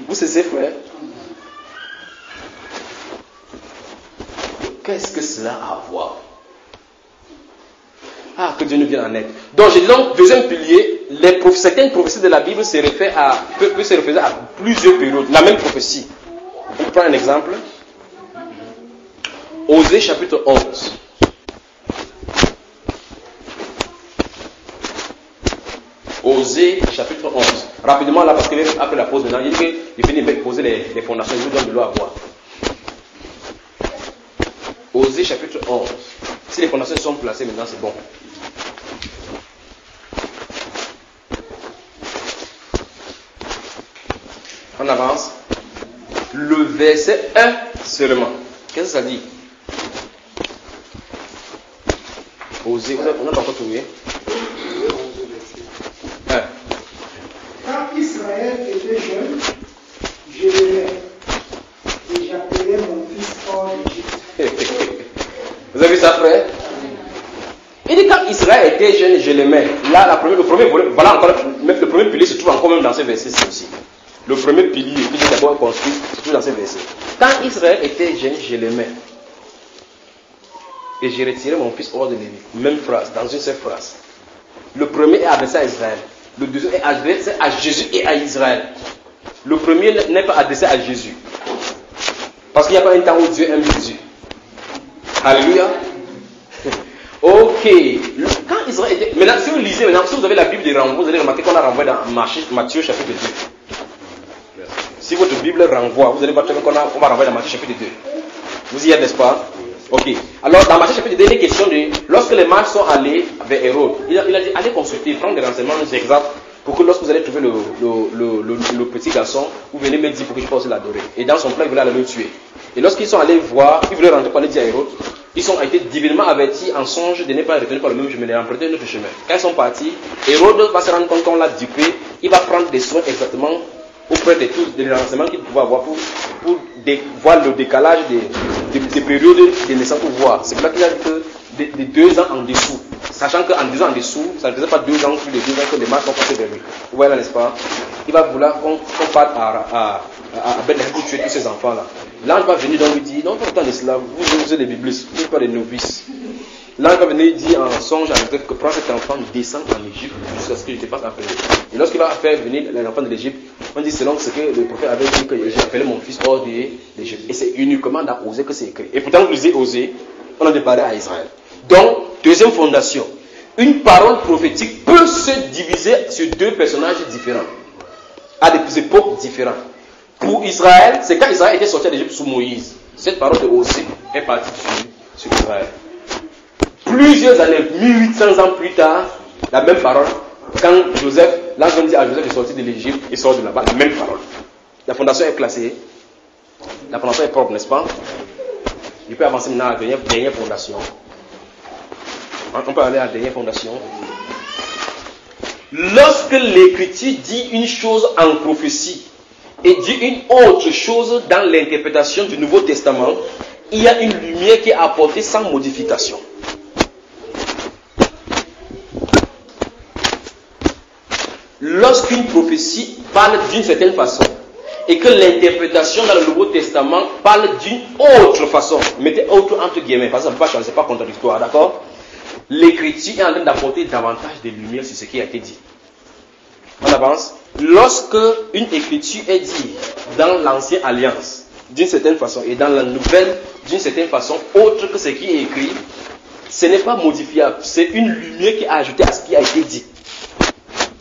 Vous cessez, frère? Qu'est-ce que cela a à voir? Ah, que Dieu nous vienne en aide. Donc, j'ai dit donc, deuxième pilier, certaines prophéties de la Bible se réfèrent à plusieurs périodes. La même prophétie. On prend un exemple. Osée chapitre 11. Osée chapitre 11. Rapidement là, parce que après la pause maintenant, il dit qu'il finit de poser les fondations, il vous donne de l'eau à boire. Osée chapitre 11. Si les fondations sont placées maintenant, c'est bon. On avance. Le verset 1 seulement. Qu'est-ce que ça dit? Osée, on n'a pas encore trouvé. 1. Quand Israël était jeune, je l'aimais et j'appelais mon fils hors d'Égypte. Vous avez vu ça, frère? Il dit quand Israël était jeune, je l'aimais. Là, le premier volet, voilà encore, le premier pilier se trouve encore même dans ce verset aussi. Le premier pilier qui est d'abord construit se trouve dans ce verset. Quand Israël était jeune, je l'aimais. Et j'ai retiré mon fils hors de l'Égypte. Même phrase, dans une seule phrase. Le premier est adressé à Israël. Le deuxième est adressé à Jésus et à Israël. Le premier n'est pas adressé à Jésus. Parce qu'il n'y a pas un temps où Dieu aime Jésus. Alléluia. Ok. Quand Israël était... Maintenant, si vous lisez, si vous avez la Bible des renvois, vous allez remarquer qu'on a renvoyé dans Matthieu chapitre 2. Si votre Bible renvoie, vous allez voir qu'on va renvoyer dans Matthieu chapitre 2. Vous y êtes, n'est-ce pas? Ok. Alors, dans Matthieu chapitre 2, il est question de... Lorsque les mages sont allés vers Hérode, il a dit, allez consulter, prendre des renseignements exacts pour que lorsque vous allez trouver le petit garçon, vous venez me dire pour que je puisse l'adorer. Et dans son plan, il voulait aller le tuer. Et lorsqu'ils sont allés voir, ils voulaient rentrer pour aller dire à Hérode, ils ont été divinement avertis en songe de ne pas retenir par le même chemin, de emprunter un autre chemin. Quand ils sont partis, Hérode va se rendre compte qu'on l'a dupé, il va prendre des soins exactement auprès de tous les renseignements qu'il pouvait avoir pour voir le décalage des périodes de naissance pour voir. C'est pour ça qu'il a dit que de 2 ans en dessous, sachant qu'en 2 ans en dessous, ça ne faisait pas 2 ans, plus de 2 ans que les mages sont passés vers lui. Vous voyez là, n'est-ce pas? Il va vouloir qu'on parte à Bethléem pour tuer tous ces enfants-là. L'ange va venir donc lui dire, non, pas autant d'esclaves, vous êtes des biblistes, vous n'êtes pas des novices. L'ange va venir dire en songe à l'Éternel que prends cet enfant, descend en Égypte jusqu'à ce que je te fasse appeler. Et lorsqu'il va faire venir les enfants de l'Égypte, on dit selon ce que le prophète avait dit que j'ai appelé mon fils hors de l'Égypte. Et c'est uniquement dans Osée que c'est écrit. Et pourtant, vous lisez Osée, on a déparé à Israël. Donc, deuxième fondation, une parole prophétique peut se diviser sur 2 personnages différents, à des époques différentes. Pour Israël, c'est quand Israël était sorti d'Égypte sous Moïse. Cette parole de Osée est partie sur Israël. Plusieurs années, 1800 ans plus tard, la même parole, quand Joseph, l'ange dit à Joseph de sortir de l'Égypte, il sort de là-bas, la même parole. La fondation est placée, la fondation est propre, n'est-ce pas? Je peux avancer maintenant à la dernière fondation. On peut aller à la dernière fondation. Lorsque l'Écriture dit une chose en prophétie et dit une autre chose dans l'interprétation du Nouveau Testament, il y a une lumière qui est apportée sans modification. Lorsqu'une prophétie parle d'une certaine façon et que l'interprétation dans le Nouveau Testament parle d'une autre façon, mettez autre entre guillemets, parce que ça ne peut pas changer, c'est pas contradictoire, d'accord? L'Écriture est en train d'apporter davantage de lumière sur ce qui a été dit. On avance. Lorsque une écriture est dite dans l'ancienne alliance d'une certaine façon et dans la nouvelle d'une certaine façon autre que ce qui est écrit, ce n'est pas modifiable, c'est une lumière qui est ajoutée à ce qui a été dit.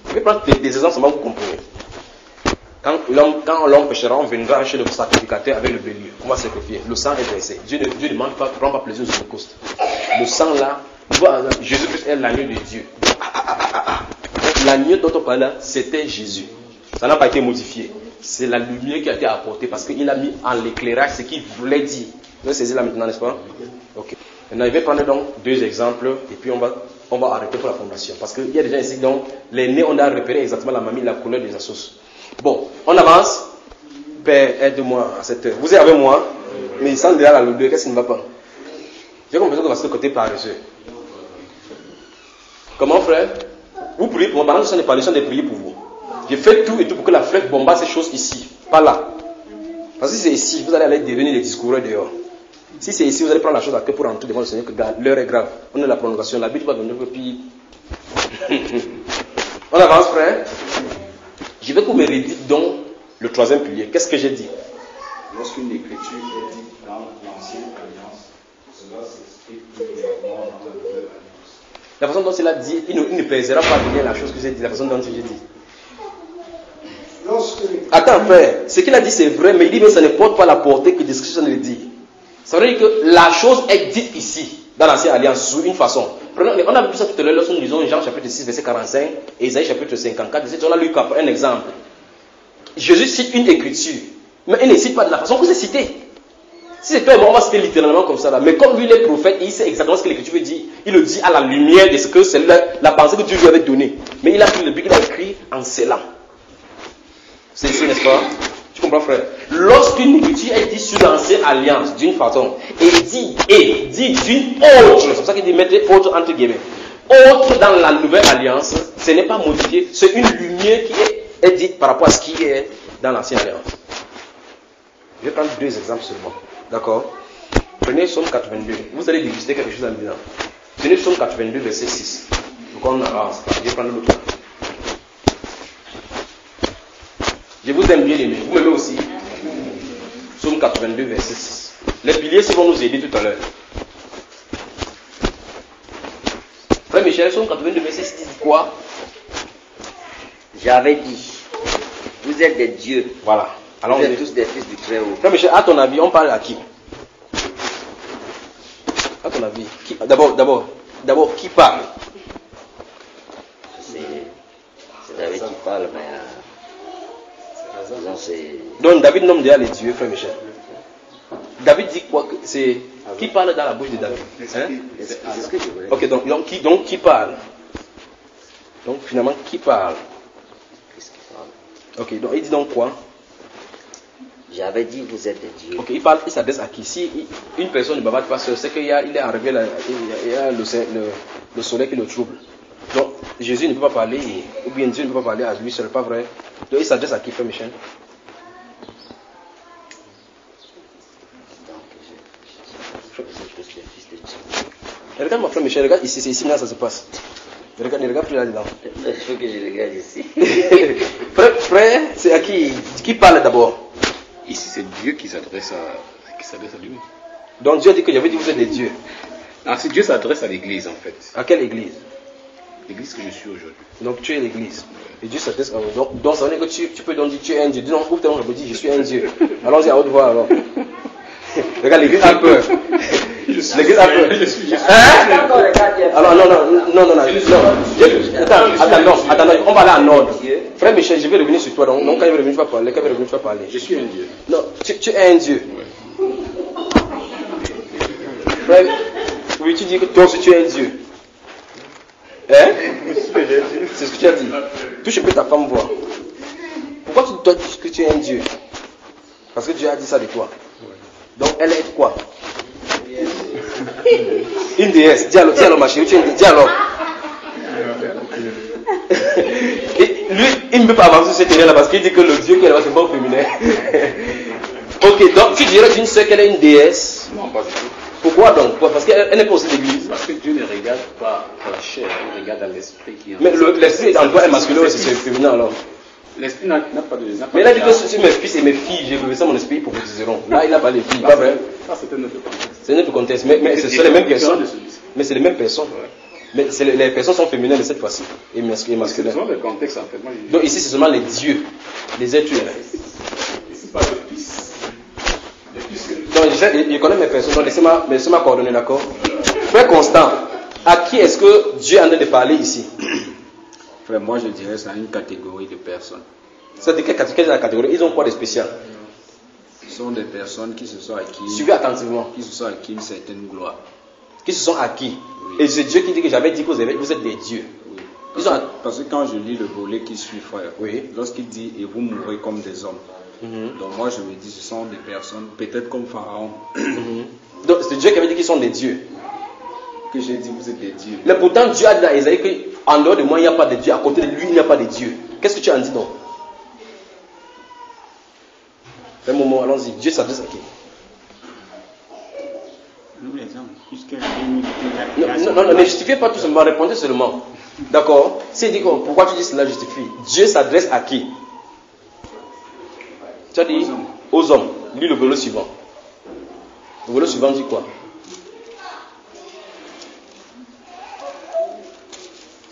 Je vais prendre des exemples, seulement vous comprenez. Quand l'homme péchera, on viendra chez le sacrificateur avec le bélier. On va sacrifier. Le sang est versé. Dieu ne demande pas, prend pas plaisir aux holocaustes. Le sang là, Jésus-Christ est l'agneau de Dieu. L'agneau dont on parle là, c'était Jésus. Ça n'a pas été modifié. C'est la lumière qui a été apportée parce qu'il a mis en l'éclairage ce qu'il voulait dire. Vous avez saisi là maintenant, n'est-ce pas? Ok. Maintenant, je vais prendre donc 2 exemples et puis on va arrêter pour la fondation. Parce qu'il y a des gens ici dont les nez, on a repéré exactement la mamie, la couleur des assos. Bon, on avance. Père, aide-moi à cette heure. Vous êtes avec moi, mais il semble derrière la l'odeur, qu'est-ce qui ne va pas? J'ai compris que c'est le côté paresseux. Comment, frère? Vous priez pour moi, pendant que je ne suis pas prier pour vous. Je fais tout et tout pour que la flèche bombarde ces choses ici, pas là. Parce que si c'est ici, vous allez aller devenir des discoureurs dehors. Si c'est ici, vous allez prendre la chose à cœur pour entrer devant le Seigneur, que l'heure est grave. On est la prolongation, la Bible va venir puis. On avance, frère. Je veux que vous me redites donc le 3e pilier. Qu'est-ce que j'ai dit? Lorsqu'une écriture est dite dans l'ancienne alliance, cela s'explique immédiatement dans la nouvelle alliance. La façon dont cela dit, il ne plaisera pas à dire la chose que j'ai dit, la façon dont j'ai dit. Attends, frère, ce qu'il a dit c'est vrai, mais il dit que ça ne porte pas la portée que la description le dit. Ça veut dire que la chose est dite ici, dans l'ancienne alliance, sous une façon. On a vu ça tout à l'heure lorsque nous lisons Jean chapitre 6, verset 45, et Isaïe chapitre 54, on a lu un exemple. Jésus cite une écriture, mais il ne cite pas de la façon que c'est cité. Si c'est toi et moi, on va citer littéralement comme ça là. Mais comme lui, il est prophète, il sait exactement ce que l'écriture veut dire. Il le dit à la lumière de ce que c'est la pensée que Dieu lui avait donnée. Mais il a pris le but, il a écrit en scellant. C'est ici, n'est-ce pas? Tu comprends, frère? Lorsqu'une écriture est dit sur l'ancienne alliance d'une façon, et dit d'une autre, c'est pour ça qu'il dit mettre autre entre guillemets. autre dans la nouvelle alliance, ce n'est pas modifié, c'est une lumière qui est dite par rapport à ce qui est dans l'ancienne alliance. Je vais prendre 2 exemples seulement. D'accord? Prenez Psaume 82. Vous allez déguster quelque chose en disant. Prenez Psaume 82, verset 6. Donc on avance. Je vais prendre l'autre. Je vous aime bien aimé. Vous m'aimez aussi. Psaume 82, verset 6. Les piliers vont nous aider tout à l'heure. Frère Michel, Psaume 82, verset 6 dit quoi? J'avais dit, vous êtes des dieux. Voilà. Alors, vous êtes tous des fils du Très-Haut. Frère Michel, à ton avis, on parle à qui? À ton avis, qui... D'abord, qui parle? C'est David qui parle, mais non, c'est... Donc David nomme déjà les dieux, frère Michel. David dit quoi? C'est qui parle dans la bouche de David, hein? C'est ce que je voulais. Ok, donc qui parle? Donc finalement, qui parle? Qu'est-ce qu'il parle? Ok, donc il dit donc quoi? J'avais dit, vous êtes des dieux. Ok, il s'adresse à qui? Si une personne ne bavard pas seul, c'est qu'il est arrivé là, il y a le soleil qui le trouble. Donc Jésus ne peut pas parler, ou bien Dieu ne peut pas parler à lui seul, pas vrai? Donc il s'adresse à qui, frère Michel? Regarde mon frère Michel, regarde ici, c'est ici là ça se passe. Ne regarde plus là-dedans. Il faut que je regarde ici. frère, c'est à qui parle d'abord? Ici, c'est Dieu qui s'adresse à lui. Donc Dieu a dit que j'avais dit vous êtes des dieux. Ah, c'est Dieu s'adresse à l'église en fait. À quelle église? L'église que je suis aujourd'hui. Donc tu es l'église. Et Dieu s'adresse à vous. Donc ça veut dire que tu peux donc dire tu es un dieu. Dis non, ouvre ton je dis je suis un dieu. Allons-y à haute voix alors. Regarde, l'église a peur. L'église a peur. Alors non. Attends, on va aller en ordre. Frère Michel, je vais revenir sur toi. Donc quand il va revenir, tu vas parler. Quand il va revenir, tu vas parler. Je suis un dieu. Non, tu es un dieu. Frère, oui, tu dis que toi aussi tu es un dieu. Hein? C'est ce que tu as dit. Touche un peu ta femme voir. Pourquoi tu dois dire que tu es un dieu? Parce que Dieu a dit ça de toi. Donc elle est quoi? Une déesse. Dis alors ma chérie, dis alors. Et lui, il ne peut pas avancer sur cette terrain là parce qu'il dit que le Dieu qui est là-bas c'est pas féminin. Ok, donc tu dirais d'une seule qu'elle est une déesse? Non, pas du tout. Pourquoi donc? Parce qu'elle n'est pas aussi d'église. Parce que Dieu ne regarde pas à la chair, il regarde à l'esprit qui est en Mais l'esprit en toi est masculin aussi, c'est féminin alors. L'esprit n'a pas de... Mais il a dit que sur mes fils et mes filles, j'ai versé mon esprit pour vous diront. Là, il n'a pas les filles, pas vrai? Ça, c'est un autre contexte. C'est un autre contexte, mais ce sont les mêmes personnes. Mais c'est les mêmes personnes. Mais les personnes sont féminines de cette fois-ci et masculines. C'est souvent le contexte en fait. Moi, Donc ici, c'est seulement les dieux, les êtres humains. c'est pas le fils. Donc je connais mes personnes, donc laissez-moi coordonner, d'accord? Frère Constant, à qui est-ce que Dieu est en train de parler ici? Frère, moi je dirais c'est une catégorie de personnes. C'est de quelle catégorie? Ils ont quoi de spécial? Ce sont des personnes qui se sont acquis. Suivez attentivement. Qui se sont acquis une certaine gloire. Qui se sont acquis. Oui. Et c'est Dieu qui dit que j'avais dit que vous êtes des dieux. Oui. Parce que quand je lis le volet qui suit, frère, oui. Lorsqu'il dit et vous mourrez comme des hommes. Donc moi je me dis ce sont des personnes, peut-être comme Pharaon. Donc c'est Dieu qui avait dit qu'ils sont des dieux. Que j'ai dit vous êtes des dieux. Mais pourtant Dieu a dit à Isaïe qu'en dehors de moi il n'y a pas de Dieu, à côté de lui il n'y a pas de Dieu. Qu'est-ce que tu en dis donc? Un moment, allons-y. Dieu s'adresse à qui? Nous les hommes, puisque non, ne justifiez pas tout simplement, répondez seulement. D'accord? S'il dit pourquoi tu dis cela justifie, Dieu s'adresse à qui? Tu as dit aux hommes. Lis le volet suivant. Le volet suivant dit quoi?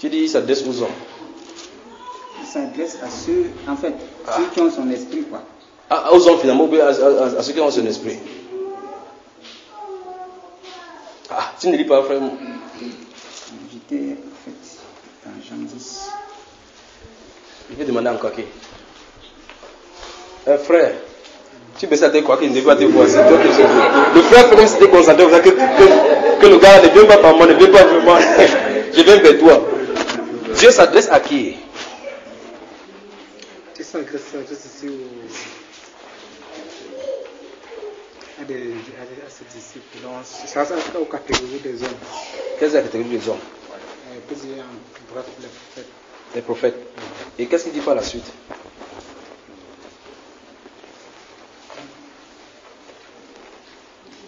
Tu dis il s'adresse aux hommes. il s'adresse à ceux, en fait, ceux qui ont son esprit, quoi. Aux hommes finalement, à ceux qui ont son esprit. Tu ne lis pas, frère? J'étais, en fait, dans Jean 10. Je vais demander encore qui? Frère, tu baisses à tes quoi qu'il ne devait pas te voir. C'est toi qui es. Le frère, comme c'était concentré, que le gars ne vient pas par moi, ne vient pas vraiment. Je viens vers toi. Dieu s'adresse à qui? Dieu s'adresse ici à ses disciples. Donc, ça c'est aux catégories des hommes. Quelle est la catégorie des hommes? peut dire en bref les prophètes. Les prophètes. Et qu'est-ce qu'il dit par la suite?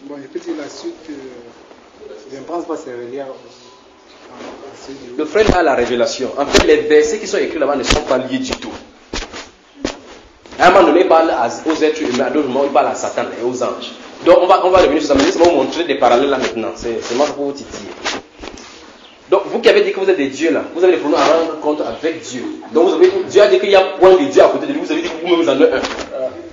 Bon, je peux dire la suite, je ne pense pas que c'est relié à ce livre. Le frère a la révélation. En fait, les versets qui sont écrits là-bas ne sont pas liés du tout. À un moment donné, il parle aux êtres humains, à d'autres moments, il parle à Satan et aux anges. Donc, on va revenir sur ça, mais laissez-moi vous montrer des parallèles là maintenant. C'est moi pour vous titiller. Donc, vous qui avez dit que vous êtes des dieux là, vous avez des problèmes à rendre compte avec Dieu. Donc, Dieu a dit qu'il y a point de Dieu à côté de lui, vous avez dit que vous-même vous en avez un.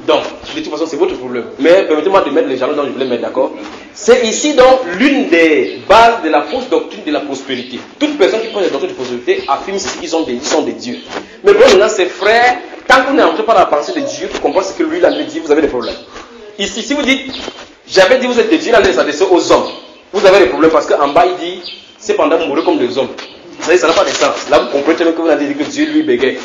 Donc, de toute façon, c'est votre problème. Mais permettez-moi de mettre les jalons dont je voulais mettre, d'accord? C'est ici donc l'une des bases de la fausse doctrine de la prospérité. Toute personne qui prend les doctrines de prospérité affirme qu'ils sont des dieux. Mais bon, maintenant, ces frères, tant qu'on n'entre pas dans la pensée de Dieu, pour comprendre ce que lui, il a dit, vous avez des problèmes. Ici, si vous dites, j'avais dit vous êtes des dieux, il allait s'adresser aux hommes. Vous avez des problèmes parce qu'en bas, il dit, cependant, vous mourrez comme des hommes. Vous savez, ça n'a pas de sens. Là, vous comprenez bien que vous avez dit que Dieu, lui, bégaye.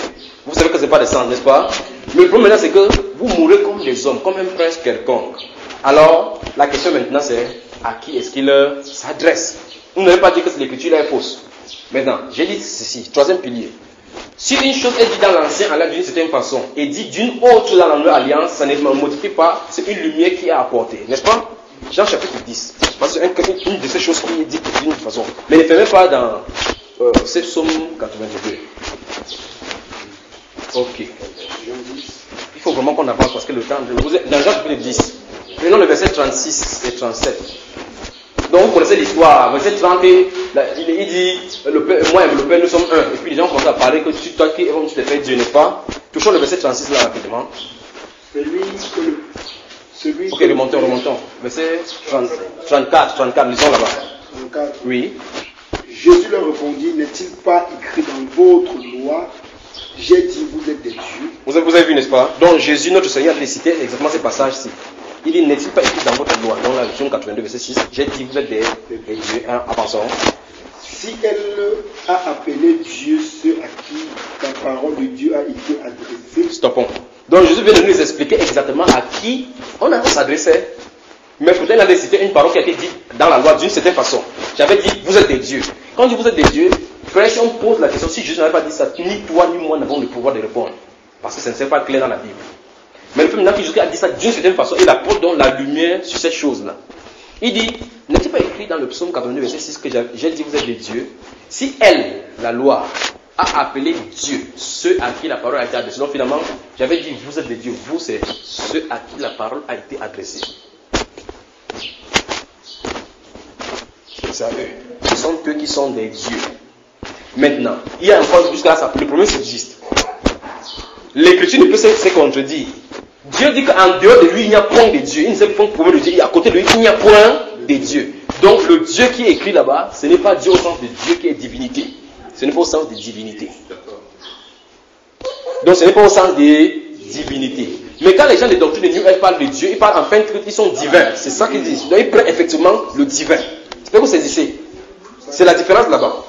Vous savez que ce n'est pas de sens, n'est-ce pas? Mais le problème maintenant, c'est que vous mourrez comme des hommes, comme un prince quelconque. Alors, la question maintenant, c'est à qui est-ce qu'il s'adresse? Vous n'avez pas dit que l'écriture est fausse. Maintenant, j'ai dit ceci, troisième pilier. Si une chose est dite dans l'ancien alliance d'une certaine façon et dit d'une autre dans la nouvelle alliance, ça ne modifie pas, c'est une lumière qui est apportée, n'est-ce pas? Jean chapitre 10. Parce que c'est une de ces choses qui est dite d'une façon. Mais ne fermez pas dans c'est psaume 82. Ok. Il faut vraiment qu'on avance parce que le temps. Dans Jean chapitre 10, prenons le verset 36 et 37. Donc vous connaissez l'histoire. Verset 30, il dit moi et le Père nous sommes un. Et puis les gens commencent à parler que toi qui tu t'es fait Dieu, n'est-ce pas? Touchons le verset 36 là rapidement. Ok, remontons. Verset 34, lisons là-bas. 34. Oui. Jésus leur répondit, n'est-il pas écrit dans votre loi, j'ai dit vous êtes des dieux? Vous avez vu, n'est-ce pas? Donc Jésus, notre Seigneur, a cité exactement ces passages-ci. Il dit, n'est-il pas écrit dans votre loi, dans la Psaume 82, verset 6, j'ai dit vous êtes des dieux, avançons. Si elle a appelé Dieu ceux à qui la parole de Dieu a été adressée. Stoppons. Donc Jésus vient de nous expliquer exactement à qui on s'adressait. Mais pourtant il a cité une parole qui a été dite dans la loi d'une certaine façon. J'avais dit, vous êtes des dieux. Quand on dit vous êtes des dieux, frère, si on pose la question, si Jésus n'avait pas dit ça, ni toi ni moi n'avons le pouvoir de répondre. Parce que ça ne s'est pas clair dans la Bible. Mais le fait maintenant que Jésus a dit ça d'une certaine façon, il apporte donc la lumière sur cette chose-là. Il dit, n'est-il pas écrit dans le psaume 82, verset 6 que j'ai dit vous êtes des dieux? Si elle, la loi, a appelé Dieu ceux à qui la parole a été adressée. Donc finalement, j'avais dit vous êtes des dieux. Vous, c'est ceux à qui la parole a été adressée. C'est à eux. Ce sont eux qui sont des dieux. Maintenant, il y a encore jusqu'à là, le problème subsiste. L'écriture ne peut se contredire. Dieu dit qu'en dehors de lui, il n'y a point de Dieu. Il ne sait pas prouver de Dieu. Et à côté de lui, il n'y a point de Dieu. Donc le Dieu qui est écrit là-bas, ce n'est pas Dieu au sens de Dieu qui est divinité. Ce n'est pas au sens de divinité. Donc ce n'est pas au sens de divinité. Mais quand les gens des doctrines de New Age parlent de Dieu, ils parlent en fin de compte qu'ils sont divins. C'est ça qu'ils disent. Donc ils prennent effectivement le divin. C'est ce que vous saisissez. C'est la différence là-bas.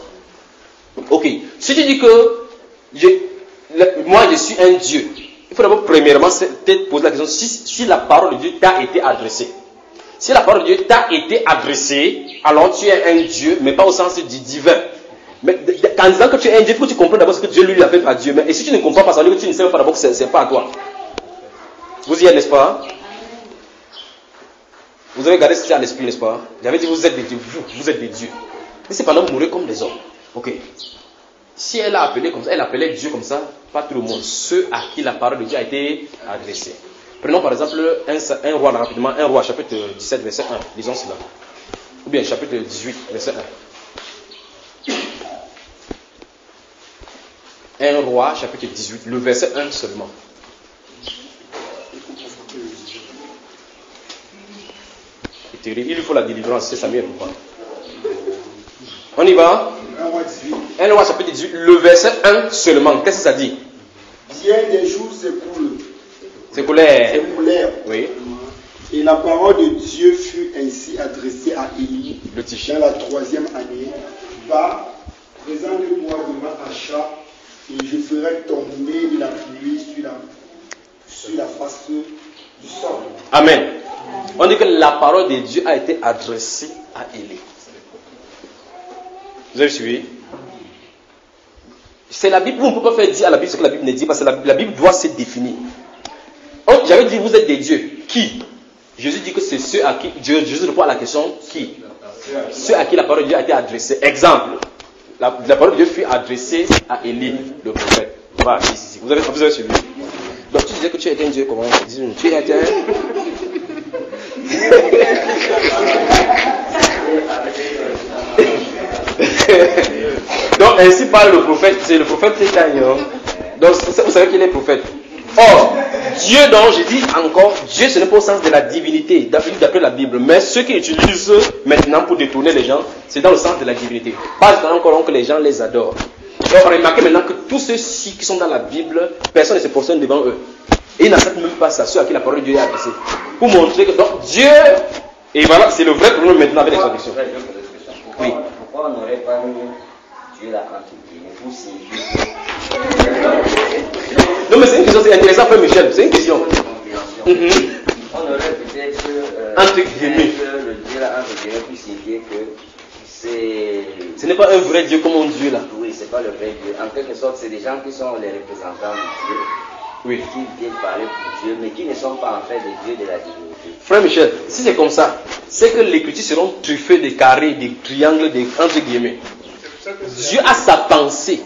Ok. Si tu dis que moi je suis un Dieu, il faut d'abord premièrement te poser la question si la parole de Dieu t'a été adressée. Si la parole de Dieu t'a été adressée, alors tu es un Dieu, mais pas au sens du divin. Mais en disant que tu es un Dieu, il faut que tu comprennes d'abord ce que Dieu lui a fait par Dieu. Mais et si tu ne comprends pas ça, veut dire que tu ne sais pas d'abord que ce n'est pas à toi. Vous y êtes, n'est-ce pas? Vous avez gardé ce qui est à l'esprit, n'est-ce pas? J'avais dit vous êtes des dieux, vous êtes des dieux. Mais c'est pendant que vous mourrez comme des hommes. Ok. Si elle a appelé comme ça, elle appelait Dieu comme ça, pas tout le monde. Ceux à qui la parole de Dieu a été adressée. Prenons par exemple un roi rapidement, un roi chapitre 17 verset 1, lisons cela. Ou bien chapitre 18 verset 1. Un roi chapitre 18, le verset 1 seulement. C'est terrible, il lui faut la délivrance, c'est Samuel ou pas? On y va? Un roi chapitre 18, le verset 1 seulement. Qu'est-ce que ça dit? Bien des jours s'écoulent. S'écoulèrent. Oui. Et la parole de Dieu fut ainsi adressée à Élie dans la 3e année. Va, présente-moi devant Acha, et je ferai tomber de la pluie sur la face du sol. Amen. On dit que la parole de Dieu a été adressée à Élie. Vous avez suivi? C'est la Bible. On ne peut pas faire dire à la Bible ce que la Bible ne dit, parce que la Bible doit se définir. J'avais dit, vous êtes des dieux. Qui? Jésus dit que c'est ceux à qui, Jésus répond à la question, qui? Ceux à qui la parole de Dieu a été adressée. Exemple, la parole de Dieu fut adressée à Élie, le prophète. Voilà, ici. Vous avez suivi. Donc tu disais que tu étais un dieu, comment? Tu étais un... Donc ainsi parle le prophète, c'est le prophète Tétagnon. Donc vous savez qu'il est prophète. Or, Dieu, donc j'ai dit encore, Dieu ce n'est pas au sens de la divinité, d'après la Bible, mais ceux qui utilisent maintenant pour détourner les gens, c'est dans le sens de la divinité. Pas encore que les gens les adorent. Donc remarquez maintenant que tous ceux-ci qui sont dans la Bible, personne ne se prosterne devant eux. Et ils n'acceptent même pas ça, ceux à qui la parole de Dieu est adressée. Pour montrer que donc Dieu, et voilà, c'est le vrai problème maintenant avec l'extraction. Oui. Pourquoi on n'aurait pas mis Dieu là entre guillemets pour signifier? Non, mais c'est une question, c'est intéressant, frère Michel, c'est une question. On aurait peut-être entre guillemets. le Dieu là entre guillemets pour signifier que c'est. Ce n'est pas un vrai Dieu comme un Dieu là. Oui, c'est pas le vrai Dieu. En quelque sorte, c'est des gens qui sont les représentants de Dieu. Oui. Qui viennent parler pour Dieu, mais qui ne sont pas en fait des dieux de la divinité. Frère Michel, si c'est comme ça, c'est que les Écritures seront truffées des carrés, des triangles, des entre guillemets. Dieu a sa pensée.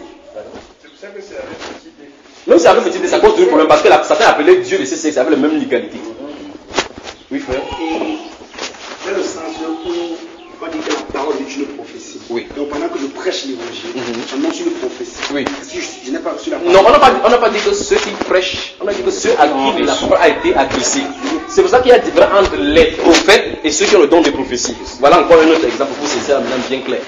C'est pour ça que c'est avec petit d. Même si avec petit d, ça cause du problème, parce que Satan appelait Dieu de ses sexes avec la même légalité. Oui, frère. Et dans le sens où on dit que la parole est une prophétie. Oui. Donc pendant que je prêche l'évangile, j'annonce une prophétie. Oui. Si je n'ai pas reçu la parole. Non, on n'a pas dit que ceux qui prêchent, on a dit que ceux à qui la parole a été adressée. C'est pour ça qu'il y a différence entre les prophètes et ceux qui ont le don de prophétie. Voilà encore un autre exemple pour que ça maintenant bien clair.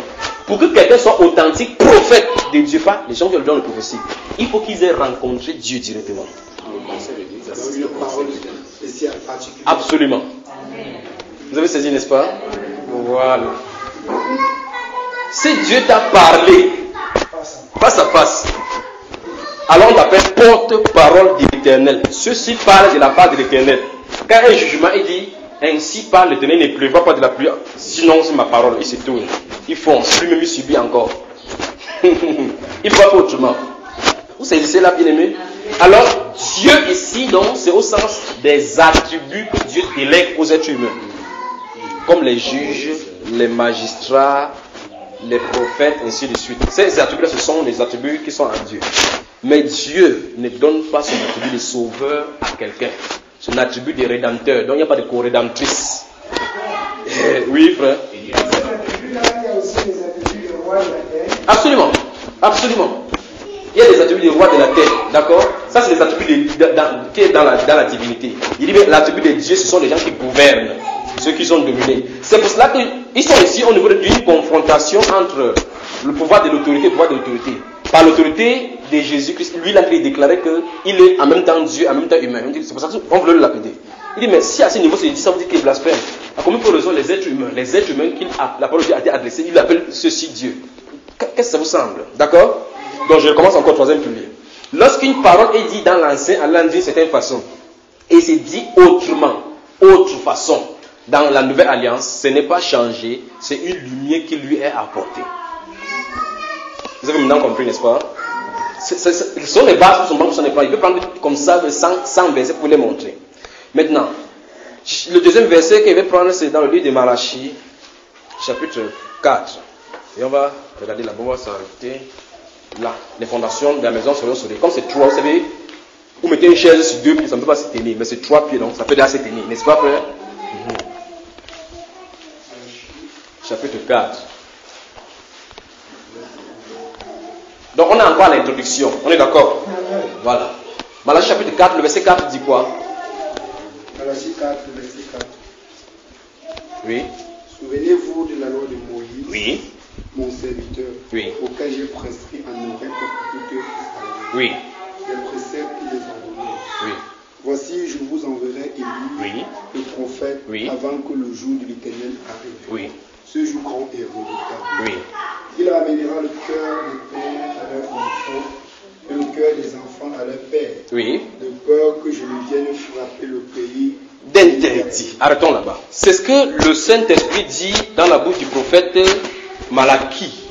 Pour que quelqu'un soit authentique, prophète de Dieu, pas les gens qui ont le don de prophétie, il faut qu'ils aient rencontré Dieu directement. Une parole spéciale, particulière. Absolument. Vous avez saisi, n'est-ce pas? Voilà. Si Dieu t'a parlé face à face, alors on t'appelle porte-parole de l'Éternel. Ceci parle de la part de l'Éternel. Quand un jugement est dit, ainsi parle l'Éternel, ne pleuvra pas de la pluie, sinon c'est ma parole, il se tourne. Il fonce, lui-même il subit encore. Il ne voit pas autrement. Vous saisissez là, bien aimé? Alors, Dieu ici, donc, c'est au sens des attributs que Dieu délègue aux êtres humains. Comme les juges, les magistrats, les prophètes, ainsi de suite. Ces attributs-là, ce sont les attributs qui sont en Dieu. Mais Dieu ne donne pas son attribut de sauveur à quelqu'un. Son attribut de rédempteur. Donc, il n'y a pas de co-rédemptrice. Oui, frère. Il y a aussi les attributs de roi de la terre. Absolument. Absolument. Il y a des attributs du roi de la terre, d'accord? Ça, c'est les attributs qui est dans la divinité. Il dit que l'attribut de Dieu, ce sont les gens qui gouvernent, ceux qui sont dominés. C'est pour cela qu'ils sont ici au niveau d'une confrontation entre le pouvoir de l'autorité et le pouvoir de l'autorité. Par l'autorité de Jésus-Christ, lui, il a déclaré qu'il est en même temps Dieu, en même temps humain. C'est pour ça qu'on veut le lapider. Il dit, mais si à ce niveau, c'est dit, ça veut dire qu'il blasphème. À combien de raisons les êtres humains la parole de Dieu a été adressée, il appelle ceci Dieu. Qu'est-ce que ça vous semble? D'accord? Donc je recommence encore, troisième pilier. Lorsqu'une parole est dite dans l'ancien à d'une certaine façon, et c'est dit autrement, autre façon, dans la nouvelle alliance, ce n'est pas changé, c'est une lumière qui lui est apportée. Vous avez maintenant compris, n'est-ce pas? Ce sont les bases pour son épreuve. Il peut prendre comme ça 100 versets pour les montrer. Maintenant, le deuxième verset qu'il va prendre, c'est dans le livre de Malachie, chapitre 4. Et on va regarder là-bas, on va s'arrêter. Là, les fondations de la maison seront soudées. Comme c'est 3, vous savez, vous mettez une chaise sur 2 pieds, ça ne peut pas se tenir, mais c'est 3 pieds, donc ça peut déjà se tenir, n'est-ce pas, frère? Chapitre 4. Donc on a encore l'introduction, on est d'accord? Voilà. Malachie chapitre 4, le verset 4 dit quoi? Malachie 4, le verset 4. Oui. Souvenez-vous de la loi de Moïse. Oui. Mon serviteur, oui, auquel j'ai prescrit en oreille pour toutes oui, les préceptes et les ordonnances. Oui. Voici, je vous enverrai Élie, oui, le prophète, oui, avant que le jour de l'Éternel arrive. Oui. Ce jour grand et redoutable. Oui. Il ramènera le cœur des pères à leurs enfants et le cœur des enfants à leurs pères. Oui. De peur que je ne vienne frapper le pays d'interdit. Arrêtons là-bas. C'est ce que le Saint-Esprit dit dans la bouche du prophète Malachie.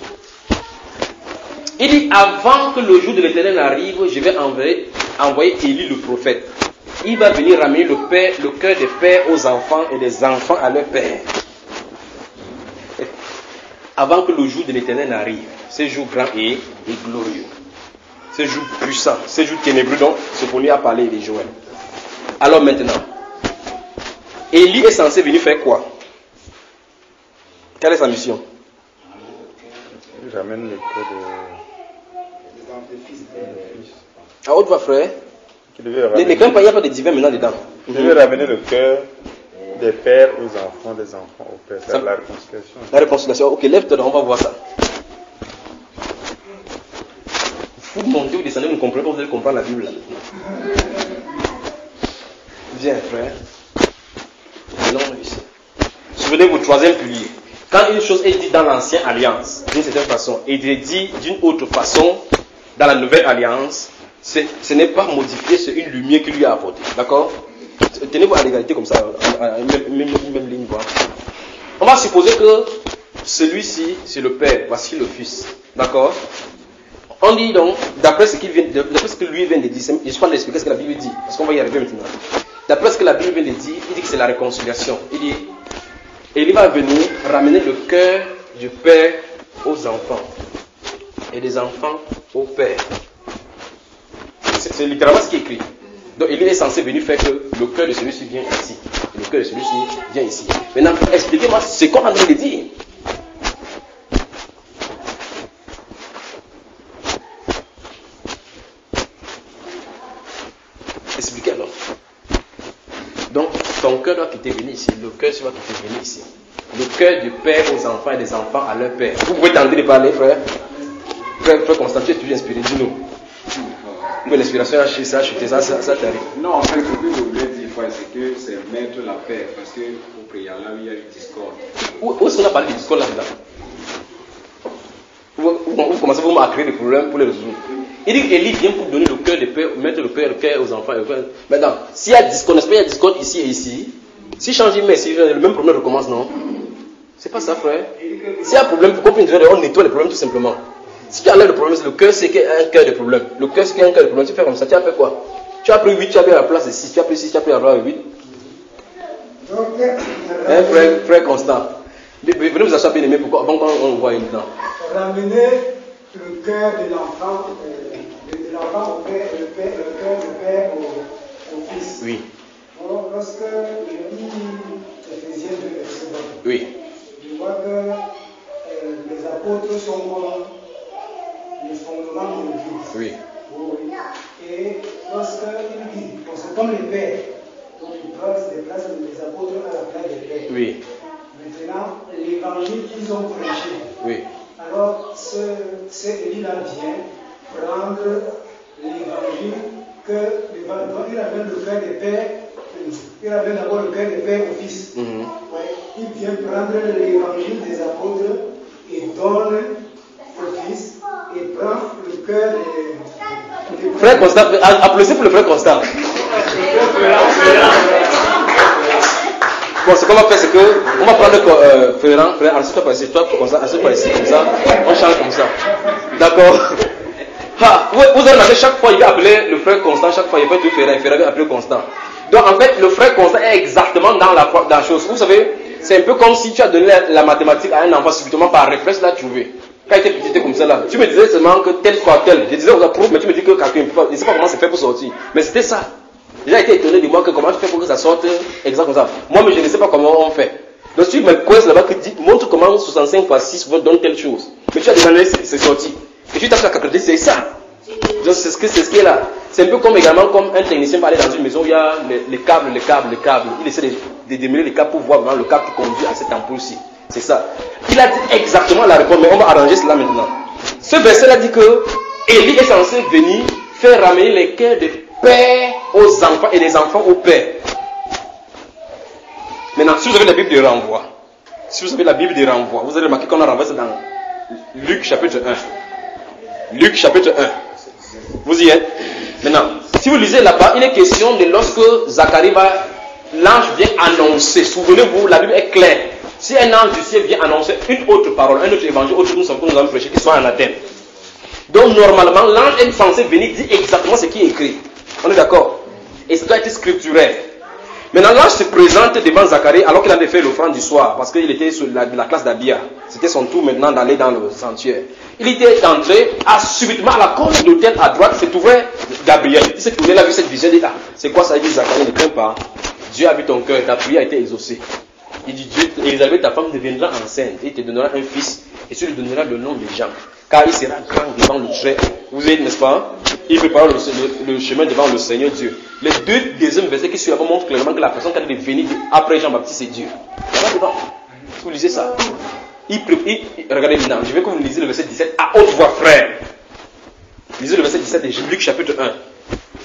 Il dit, avant que le jour de l'Éternel arrive, je vais envoyer Élie le prophète. Il va venir ramener le cœur des pères aux enfants et des enfants à leurs pères. Avant que le jour de l'Éternel n'arrive, ce jour grand et glorieux, ce jour puissant, ce jour ténébreux dont ce qu'on lui a parlé de Joël. Alors maintenant, Élie est censé venir faire quoi? Quelle est sa mission? J'amène le cœur de fils. À haute voix, frère. Ne crains pas, il n'y a pas de divin maintenant dedans. Je vais ramener le cœur des pères aux enfants, des enfants aux pères. C'est la réconciliation. La réconciliation. Ok, lève-toi, on va voir ça. Vous montez, vous descendez, vous ne comprenez pas, vous allez comprendre la Bible. Viens, frère. Non, ici. Souvenez-vous, troisième pilier. Quand une chose est dite dans l'ancienne alliance, d'une certaine façon, et est dit d'une autre façon dans la nouvelle alliance, ce n'est pas modifié, c'est une lumière qui lui a apporté. D'accord? Tenez-vous à l'égalité comme ça, même ligne. Voilà. On va supposer que celui-ci, c'est le Père, voici le Fils. D'accord? On dit donc, d'après ce que lui vient de dire, je ne vais pas l'expliquer ce que la Bible dit, parce qu'on va y arriver maintenant. D'après ce que la Bible vient de dire, il dit que c'est la réconciliation. Il dit, et il va venir ramener le cœur du Père aux enfants et des enfants au Père. C'est littéralement ce qui est écrit. Donc il est censé venir faire que le cœur de celui-ci vient ici. Et le cœur de celui-ci vient ici. Maintenant, expliquez-moi ce qu'on a envie de dire. Expliquez alors. Donc, ton cœur doit quitter venir ici. Le cœur doit quitter venir ici. Le cœur du Père aux enfants et des enfants à leur Père. Vous pouvez tenter de parler, frère. Frère Constant, tu es toujours inspiré. Dis-nous. Que l'inspiration a chuté, ça t'arrive. Non, en fait, ce que je voulais dire, frère, c'est que c'est mettre la paix. Parce qu'au préalable, il y a eu discorde. Où est-ce qu'on a parlé de discorde là-dedans? Vous commencez à créer des problèmes pour les résoudre. Il dit qu'Élie vient pour donner le cœur des pères, mettre le cœur aux enfants. Maintenant, s'il y a discorde, n'est-ce pas, il y a discorde ici et ici. Si change mais si le même problème recommence, non? C'est pas ça, frère. S'il y a un problème, pourquoi on nettoie les problèmes tout simplement? Si tu as le problème, c'est le cœur, c'est un cœur de problème. Le cœur, c'est un cœur de problème. Tu fais comme ça, tu as fait quoi? Tu as pris 8, tu as pris la place de 6, tu as pris 6, tu as pris la place de 8. Frère Constant. Venez vous asseoir bien aimé, pourquoi? Avant qu'on voit une temps. Ramener le cœur de l'enfant au père, le cœur du père au fils. Oui. Alors, lorsque je lis Éphésiens 2, verset 20, oui. je vois que les apôtres sont comme les fondements de l'Église. Oui. Et lorsqu'il dit, c'est comme les pères, donc ils déplacent les apôtres à la place des pères. Oui. Maintenant, l'évangile qu'ils ont prêché. Oui. Alors, ce Élie-là vient prendre l'évangile il amène le cœur des pères, il amène d'abord le cœur des pères au fils. Il vient prendre l'évangile des apôtres et donne au fils et prend le cœur des frère Constant, applaudissez pour le frère Constant. Bon, ce qu'on va faire, c'est qu'on va prendre Ferrand, frère, ensuite par ici, toi comme ça, ensuite par ici, comme ça, on change comme ça. D'accord? Vous allez remarquer, chaque fois il va appeler le frère Constant, chaque fois il va appeler Ferrand, Ferrand va appeler Constant. Donc en fait, le frère Constant est exactement dans la chose. Vous savez, c'est un peu comme si tu as donné la mathématique à un enfant subitement par réflexe, là trouvé. Quand il était petit, comme ça là, tu me disais seulement que tel fois tel. Je disais aux approuves, mais tu me dis que quelqu'un ne peut pas, je ne sais pas comment c'est fait pour sortir. Mais c'était ça. J'ai été étonné de moi que comment tu fais pour que ça sorte exactement comme ça. Moi, mais je ne sais pas comment on fait. Donc, si tu me quiz là-bas, montre comment 65 x 6 donne telle chose. Mais tu as demandé, c'est sorti. Et tu tapes la calculatrice, c'est ça. Donc, c'est ce qui est là. C'est un peu comme également comme un technicien va aller dans une maison où il y a les câbles. Il essaie de démêler les câbles pour voir vraiment le câble qui conduit à cette ampoule-ci. C'est ça. Il a dit exactement la réponse, mais on va arranger cela maintenant. Ce verset-là dit que Élie est censé venir faire ramener les cœurs des pères aux enfants et des enfants aux pères. Maintenant, si vous avez la Bible de renvoi, vous allez remarquer qu'on a renvoyé ça dans Luc chapitre 1. Luc chapitre 1. Vous y êtes? Maintenant, si vous lisez là-bas, il est question de lorsque Zacharie l'ange vient annoncer. Souvenez-vous, la Bible est claire. Si un ange du ciel vient annoncer une autre parole, un autre évangile, autre chose que nous avons prêché, qui soit en Athènes. Donc, Donc normalement, l'ange est censé venir dire exactement ce qui est écrit. On est d'accord? Et ça doit être scripturaire. Maintenant, l'ange se présente devant Zacharie alors qu'il avait fait l'offrande du soir, parce qu'il était sur la classe d'Abia. C'était son tour maintenant d'aller dans le sanctuaire. Il était entré, subitement à la colonne d'autel à droite, s'est ouvert Gabriel. Il s'est tourné, il a vu cette vision, il dit, c'est quoi ça? Il dit, Zacharie, ne crains pas. Dieu a vu ton cœur, ta prière a été exaucée. Il dit, Dieu, Élisabeth, ta femme deviendra enceinte, et il te donnera un fils, et tu lui donneras le nom de Jean, car il sera grand devant le trait. Vous êtes, n'est-ce pas? Il prépare le chemin devant le Seigneur Dieu. Les deux deuxièmes versets qui suivent montrent clairement que la personne qui a devenu après Jean-Baptiste, c'est Dieu. Là devant. Vous lisez ça. Regardez maintenant, je veux que vous lisez le verset 17 à haute voix, frère. Lisez le verset 17 de Luc chapitre 1.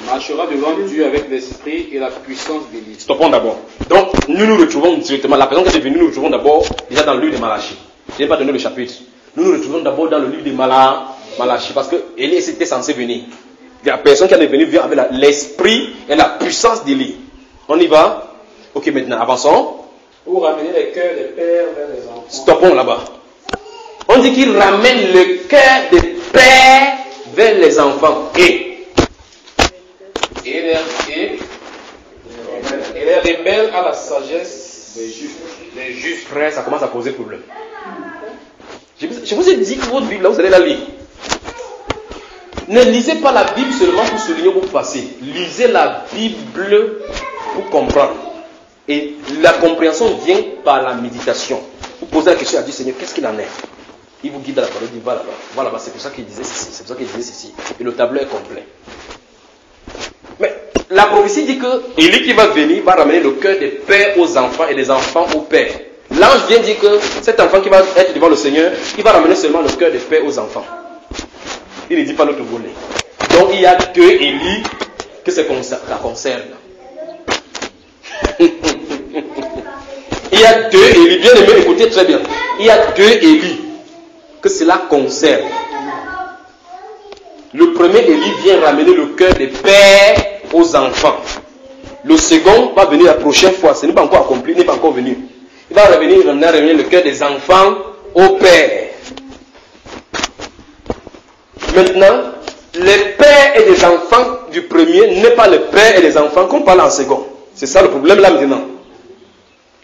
Marchera devant Dieu avec l'esprit et la puissance d'Élie. Stoppons d'abord. Donc, nous retrouvons directement, la personne qui est devenue, nous retrouvons d'abord déjà dans le livre de Malachie. Je n'ai pas donné le chapitre. Nous retrouvons d'abord dans le livre de Malachie, parce que Élie était censé venir. La personne qui est devenue vient avec l'esprit et la puissance d'Élie. On y va? Ok, maintenant, avançons. Pour ramener les cœurs des pères vers les enfants. Stoppons là-bas. On dit qu'il ramène le cœur des pères vers les enfants. Et les rebelles à la sagesse des justes. Frère, ça commence à poser problème. Je vous ai dit que votre Bible, là, vous allez la lire. Ne lisez pas la Bible seulement pour souligner vos passés. Lisez la Bible pour comprendre. Et la compréhension vient par la méditation. Vous posez la question à Dieu, Seigneur, qu'est-ce qu'il en est? Il vous guide dans la parole, il dit, va là-bas. Va là-bas, c'est pour ça qu'il disait ceci, c'est pour ça qu'il disait ceci. Et le tableau est complet. Mais la prophétie dit que Élie qui va venir va ramener le cœur des pères aux enfants et des enfants aux pères. L'ange vient dire que cet enfant qui va être devant le Seigneur, il va ramener seulement le cœur des pères aux enfants. Il ne dit pas l'autre volet. Donc il y a deux Élie que ça concerne. Il y a deux Élie, bien aimé, écoutez très bien. Il y a deux Élie que cela concerne. Le premier Élie vient ramener le cœur des pères aux enfants. Le second va venir la prochaine fois. Ce n'est pas encore accompli, il n'est pas encore venu. Il va revenir le cœur des enfants aux pères. Maintenant, les pères et les enfants du premier n'est pas les pères et les enfants qu'on parle en second. C'est ça le problème là maintenant.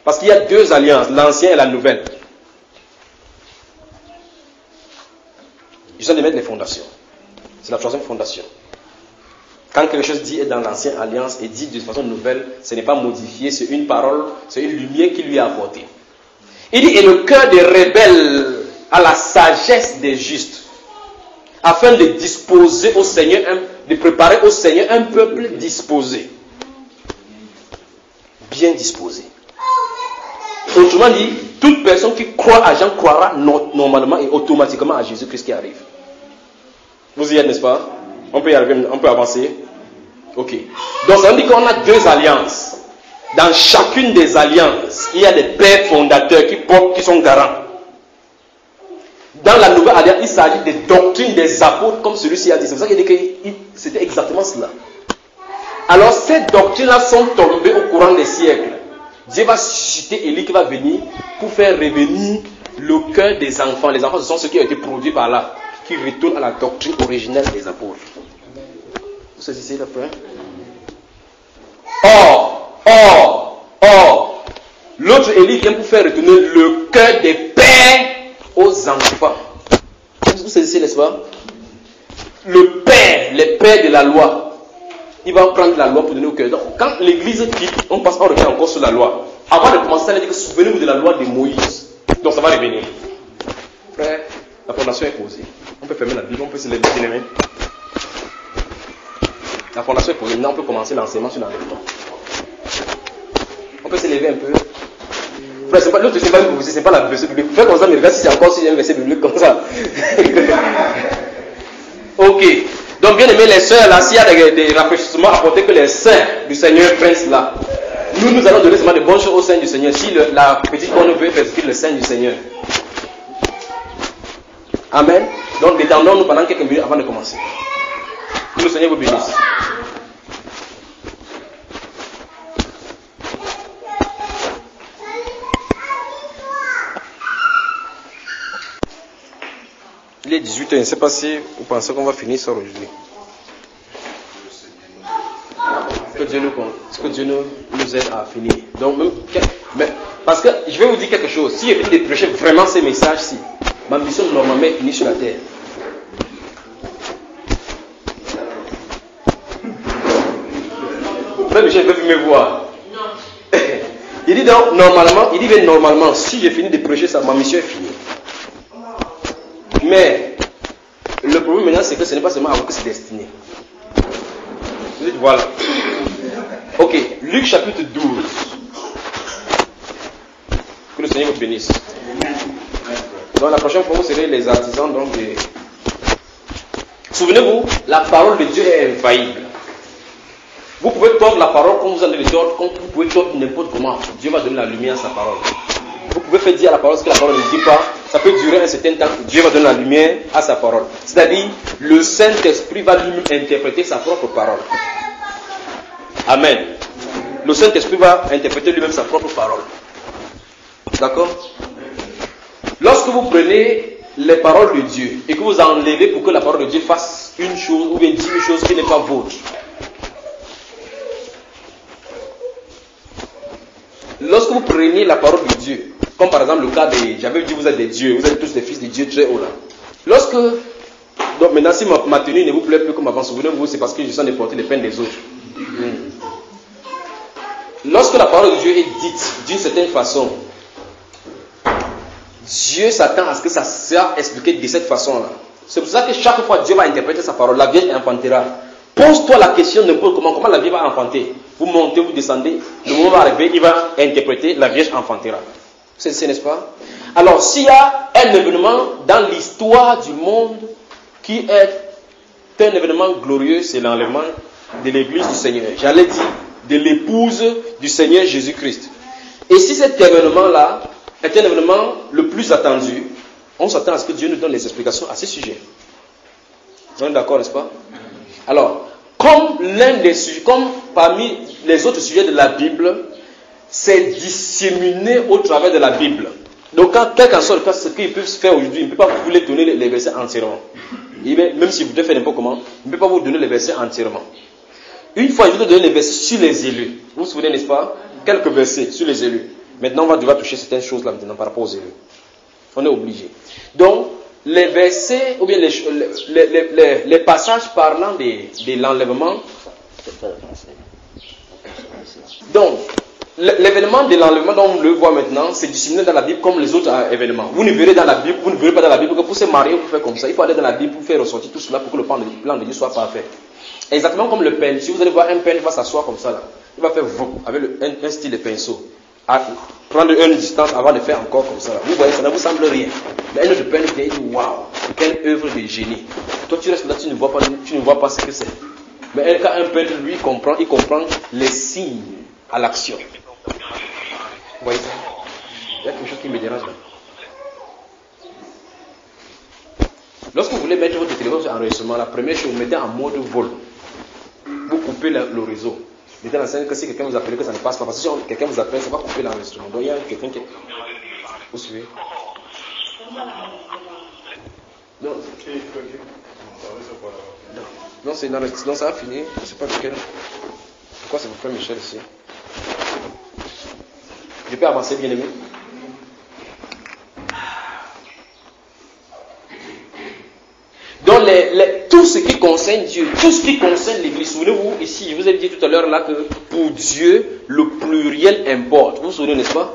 Parce qu'il y a deux alliances, l'ancienne et la nouvelle. Je viens de mettre les fondations. C'est la troisième fondation. Quand quelque chose dit est dans l'ancienne alliance et dit de façon nouvelle, ce n'est pas modifié, c'est une parole, c'est une lumière qui lui est apportée. Il dit, et le cœur des rebelles à la sagesse des justes, afin de disposer au Seigneur, de préparer au Seigneur un peuple disposé. Bien disposé. Autrement dit, toute personne qui croit à Jean croira normalement et automatiquement à Jésus-Christ qui arrive. Vous y êtes, n'est-ce pas? On peut y arriver, on peut avancer. Ok. Donc ça veut dire qu'on a deux alliances. Dans chacune des alliances, il y a des pères fondateurs qui sont garants. Dans la nouvelle alliance, il s'agit des doctrines des apôtres, comme celui-ci a dit. C'est pour ça qu'il dit que c'était exactement cela. Alors ces doctrines-là sont tombées au courant des siècles. Dieu va susciter Élie qui va venir pour faire revenir le cœur des enfants. Les enfants, ce sont ceux qui ont été produits par là, qui retournent à la doctrine originelle des apôtres. Vous saisissez le point? Or, l'autre Élie vient pour faire retourner le cœur des pères aux enfants. Vous saisissez, n'est-ce pas? Le père, les pères de la loi, il va prendre la loi pour donner au cœur. Donc, quand l'église quitte, on revient encore sur la loi. Avant de commencer, ça veut dire que souvenez-vous de la loi de Moïse. Donc, ça va revenir. Frère, la fondation est posée. On peut fermer la Bible, on peut se lever les mains. La fondation est posée. Maintenant, on peut commencer l'enseignement sur l'enlèvement. On peut se lever un peu. Frère, c'est pas l'autre, c'est pas une prophétie, c'est pas la verset biblique. Fais comme ça, mais regarde si c'est encore si un verset biblique comme ça. Ok. Donc, bien aimé les sœurs, là, s'il y a des rafraîchissements apportés que les saints du Seigneur prennent cela. Nous allons donner seulement de bonnes choses au sein du Seigneur. Si la petite qu'on veut persécuter le sein du Seigneur. Amen. Donc, détendons-nous pendant quelques minutes avant de commencer. Que le Seigneur vous bénisse. Il est 18h. Écoutez, je ne sais pas si vous pensez qu'on va finir ça aujourd'hui. Que Dieu nous aide à finir. Donc, mais, parce que je vais vous dire quelque chose. Si j'ai fini de prêcher vraiment ces messages-ci, ma mission normalement est finie sur la terre. Frère Michel veut me voir. Il dit donc, normalement, si j'ai fini de prêcher ça, ma mission est finie. Mais, le problème maintenant, c'est que ce n'est pas seulement à vous que c'est destiné. Vous dites, voilà. Ok, Luc chapitre 12. Que le Seigneur vous bénisse. Donc la prochaine fois, vous serez les artisans donc des... Souvenez-vous, la parole de Dieu est infaillible. Vous pouvez tordre la parole comme vous en avez tordre, comme vous pouvez tordre n'importe comment. Dieu va donner la lumière à sa parole. Vous pouvez faire dire à la parole ce que la parole ne dit pas. Ça peut durer un certain temps. Dieu va donner la lumière à sa parole. C'est-à-dire, le Saint-Esprit va lui interpréter sa propre parole. Amen. Le Saint-Esprit va interpréter lui-même sa propre parole. D'accord? Lorsque vous prenez les paroles de Dieu et que vous enlevez pour que la parole de Dieu fasse une chose ou bien dise une chose qui n'est pas vôtre. Lorsque vous prenez la parole de Dieu, comme par exemple le cas des... J'avais dit vous êtes des dieux, vous êtes tous des fils de Dieu très haut là. Lorsque... Donc maintenant si ma tenue ne vous plaît plus comme avant, souvenez-vous, c'est parce que je sens de porter les peines des autres. Lorsque la parole de Dieu est dite d'une certaine façon, Dieu s'attend à ce que ça soit expliqué de cette façon-là. C'est pour ça que chaque fois Dieu va interpréter sa parole, la Vierge enfantera. Pose-toi la question n'importe comment la Vierge va enfanter. Vous montez, vous descendez, le moment va arriver, il va interpréter, la Vierge enfantera. C'est n'est-ce pas? Alors, s'il y a un événement dans l'histoire du monde qui est un événement glorieux, c'est l'enlèvement de l'église du Seigneur. J'allais dire de l'épouse du Seigneur Jésus-Christ. Et si cet événement-là est un événement le plus attendu, on s'attend à ce que Dieu nous donne les explications à ce sujet. On est d'accord, n'est-ce pas? Alors, comme l'un des sujets, comme parmi les autres sujets de la Bible, c'est disséminé au travers de la Bible. Donc, quand quelqu'un sort ce qu'il peut faire aujourd'hui, il ne peut pas vous donner les versets entièrement. Même si vous devez faire n'importe comment, il ne peut pas vous donner les versets entièrement. Une fois, je vais vous donner les versets sur les élus. Vous vous souvenez, n'est-ce pas? Quelques versets sur les élus. Maintenant, on va devoir toucher certaines choses là maintenant par rapport aux élus. On est obligé. Donc, les versets, ou bien les passages parlant de l'enlèvement. Donc, l'événement de l'enlèvement dont on le voit maintenant, c'est disséminé dans la Bible comme les autres événements. Vous ne verrez dans la Bible, vous ne verrez pas dans la Bible que pour se marier, vous faites comme ça. Il faut aller dans la Bible pour faire ressortir tout cela pour que le plan de Dieu soit parfait. Exactement comme le peintre. Si vous allez voir un peintre, il va s'asseoir comme ça là. Il va faire avec un style de pinceau. Prendre une distance avant de faire encore comme ça. Vous voyez, ça ne vous semble rien. Mais un autre peintre vient et dit waouh, quelle œuvre de génie. Toi tu restes là, tu ne vois pas ce que c'est. Mais quand un peintre lui il comprend les signes à l'action. Vous voyez ça? Il y a quelque chose qui me dérange là. Lorsque vous voulez mettre votre téléphone sur enregistrement, la première chose, vous mettez en mode vol. Vous coupez le réseau. Mettez la scène que si quelqu'un vous appelle, que ça ne passe pas. Parce que si quelqu'un vous appelle, ça va couper l'enregistrement. Donc il y a quelqu'un qui... Vous suivez? Non, ça a fini. Je ne sais pas lequel. Pourquoi c'est mon frère Michel ici? Je peux avancer, bien aimé? Donc, tout ce qui concerne Dieu, tout ce qui concerne l'Église, souvenez-vous, ici, je vous ai dit tout à l'heure là que pour Dieu, le pluriel importe. Vous vous souvenez, n'est-ce pas?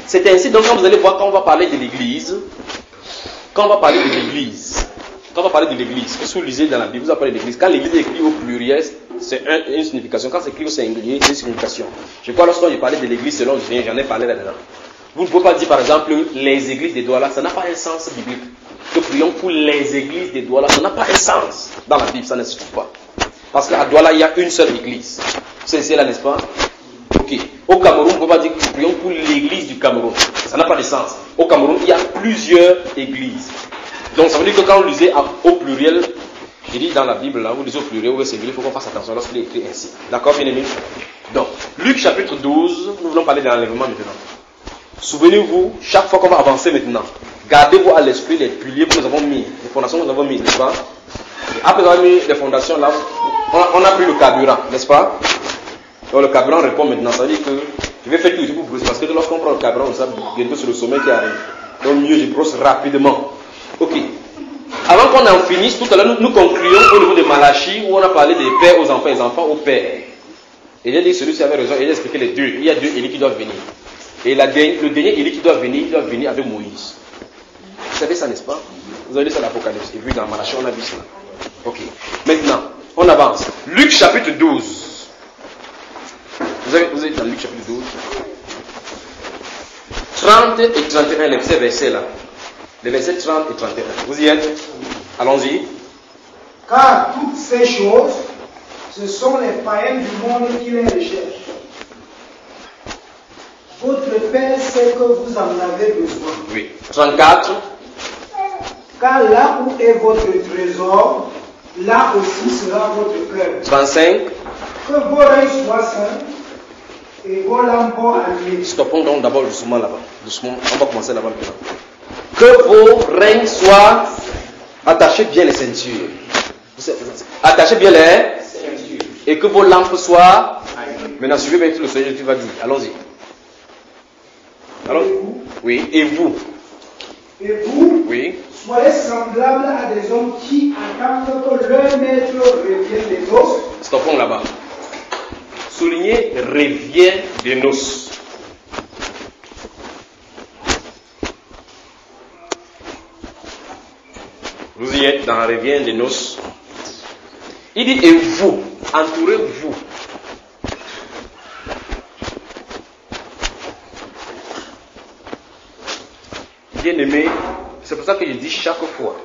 C'est ainsi, donc, quand vous allez voir, quand on va parler de l'Église, qu'est-ce que vous lisez dans la Bible? Vous allez parler de l'Église. Quand l'Église est écrite au pluriel, c'est une signification. Quand c'est écrit au singulier, c'est une signification. Je crois, lorsque j'ai parlé de l'Église selon Julien, j'en ai parlé là-dedans. Vous ne pouvez pas dire, par exemple, les églises des Douala, ça n'a pas un sens biblique. Que prions pour les églises des Douala, ça n'a pas un sens dans la Bible, ça ne se trouve pas. Parce qu'à Douala, il y a une seule église. C'est là, n'est-ce pas? Ok. Au Cameroun, on ne peut pas dire que prions pour l'église du Cameroun. Ça n'a pas de sens. Au Cameroun, il y a plusieurs églises. Donc ça veut dire que quand vous lisez au pluriel, je dis dans la Bible, là, vous lisez au pluriel ou au singulier, il faut qu'on fasse attention lorsqu'il est écrit ainsi. D'accord, bien aimé? Donc, Luc chapitre 12, nous voulons parler de l'enlèvement maintenant. Souvenez-vous, chaque fois qu'on va avancer maintenant, Gardez-vous à l'esprit les piliers que nous avons mis, les fondations que nous avons mises, n'est-ce pas? Et après avoir mis les fondations là, on a pris le carburant, n'est-ce pas? Donc le carburant répond maintenant, ça veut dire que je vais faire tout pour brosser, parce que lorsqu'on prend le carburant, on sait bientôt c'est le sommet qui arrive. Donc mieux je brosse rapidement. Ok. Avant qu'on en finisse, tout à l'heure nous concluons au niveau de Malachie où on a parlé des pères aux enfants et des enfants aux pères. Et j'ai dit celui-ci avait raison, il a expliqué les deux. Il y a deux Élie qui doivent venir. Et le dernier Élie qui doit venir, il doit venir avec Moïse. Vous savez ça, n'est-ce pas? Vous avez lu ça dans l'Apocalypse. Et puis dans Malachie, on a vu ça. Ok. Maintenant, on avance. Luc chapitre 12. Vous êtes dans Luc chapitre 12. 30 et 31, ces versets-là. Les versets 30 et 31. Vous y êtes? Allons-y. Car toutes ces choses, ce sont les païens du monde qui les recherchent. Votre Père sait que vous en avez besoin. Oui. 34. Car là où est votre trésor, là aussi sera votre cœur. 35. Que vos reins soient saints et vos lampes allumées. Stoppons donc d'abord doucement là-bas. Doucement, on va commencer là-bas maintenant. Que vos reins soient, attachez bien les ceintures. Attachez bien les ceintures. Et que vos lampes soient. Maintenant, suivez bien tout le Seigneur qui va dire. Allons-y. Alors, oui, et vous? Et vous? Oui. Soyez semblables à des hommes qui attendent que leur maître revienne des noces. Stoppons là-bas. Soulignez revient des noces. Vous y êtes dans revient des noces. Il dit et vous, entourez-vous. Bien-aimé, c'est pour ça que je dis chaque fois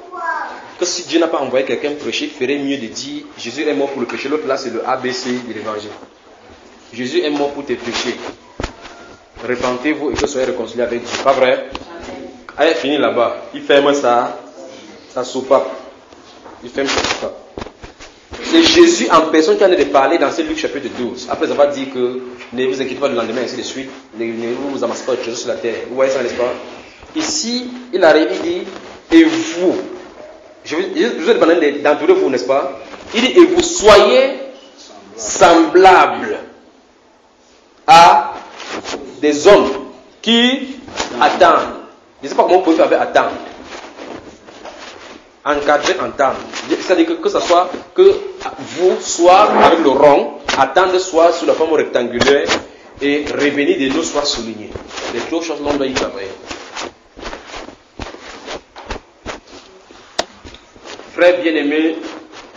que si Dieu n'a pas envoyé quelqu'un prêcher, il ferait mieux de dire Jésus est mort pour le péché. L'autre là, c'est le ABC de l'évangile. Jésus est mort pour tes péchés. Repentez-vous et que soyez réconciliés avec Dieu. Pas vrai? Allez, fini là-bas. Il ferme sa soupape. Il ferme sa soupape. C'est Jésus en personne qui en a de parler dans ce Luc chapitre 12. Après avoir dit que ne vous inquiétez pas le lendemain, ainsi de suite. Ne vous amassez pas de choses sur la terre. Vous voyez ça, n'est-ce pas? Ici, il arrive, il dit, et vous, je vous ai demandé d'entourer vous, n'est-ce pas? Il dit, et vous soyez semblables à des hommes qui attendent. Je ne sais pas comment vous pouvez faire avec attendre. Encadrer, entendre. C'est-à-dire que ce soit que vous, soit avec le rond, attendre soit sous la forme rectangulaire et revenir de nous soit souligné. Les trois choses, l'on doit y travailler. Frères bien-aimés,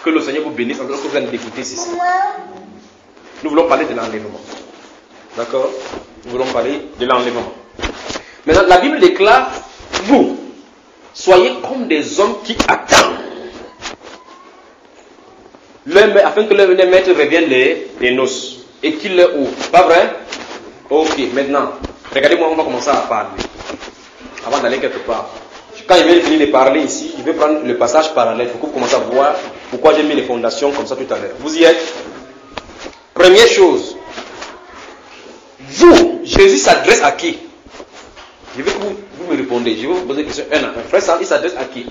que le Seigneur vous bénisse en tant que vous venez d'écouter ceci. Nous voulons parler de l'enlèvement. D'accord? Nous voulons parler de l'enlèvement. Maintenant, la Bible déclare, vous, soyez comme des hommes qui attendent. Afin que les maîtres reviennent les noces. Et qu'ils les ouvrent. Pas vrai? Ok, maintenant, regardez-moi, on va commencer à parler. Avant d'aller quelque part. Quand il vient finir de parler ici, je vais prendre le passage parallèle pour que vous commencez à voir pourquoi j'ai mis les fondations comme ça tout à l'heure. Vous y êtes? Première chose. Vous, Jésus s'adresse à qui? Je veux que vous me répondez. Je vais vous poser une question. Frère Sam, il s'adresse à qui?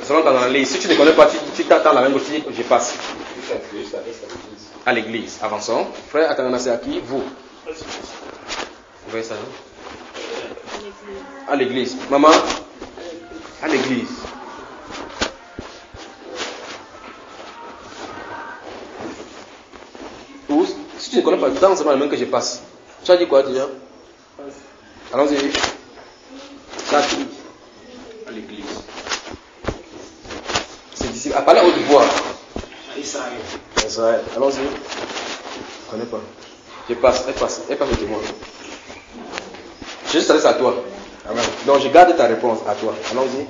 Selon ton analyse, si tu ne connais pas, tu t'attends la même chose, je passe. À l'église. Avançons. Frère, attendez, c'est à qui? Vous. Vous voyez ça, non? À l'église. Maman? À l'église. Ou, si tu ne connais pas, dans seulement le même que je passe. Tu as dit quoi déjà? Allons-y. À l'église. C'est d'ici. À parler à haute voix. Israël. Allons-y. Je ne connais pas. Je passe. Elle passe avec moi. Je s'adresse à toi. Amen. Donc je garde ta réponse à toi. Allons-y.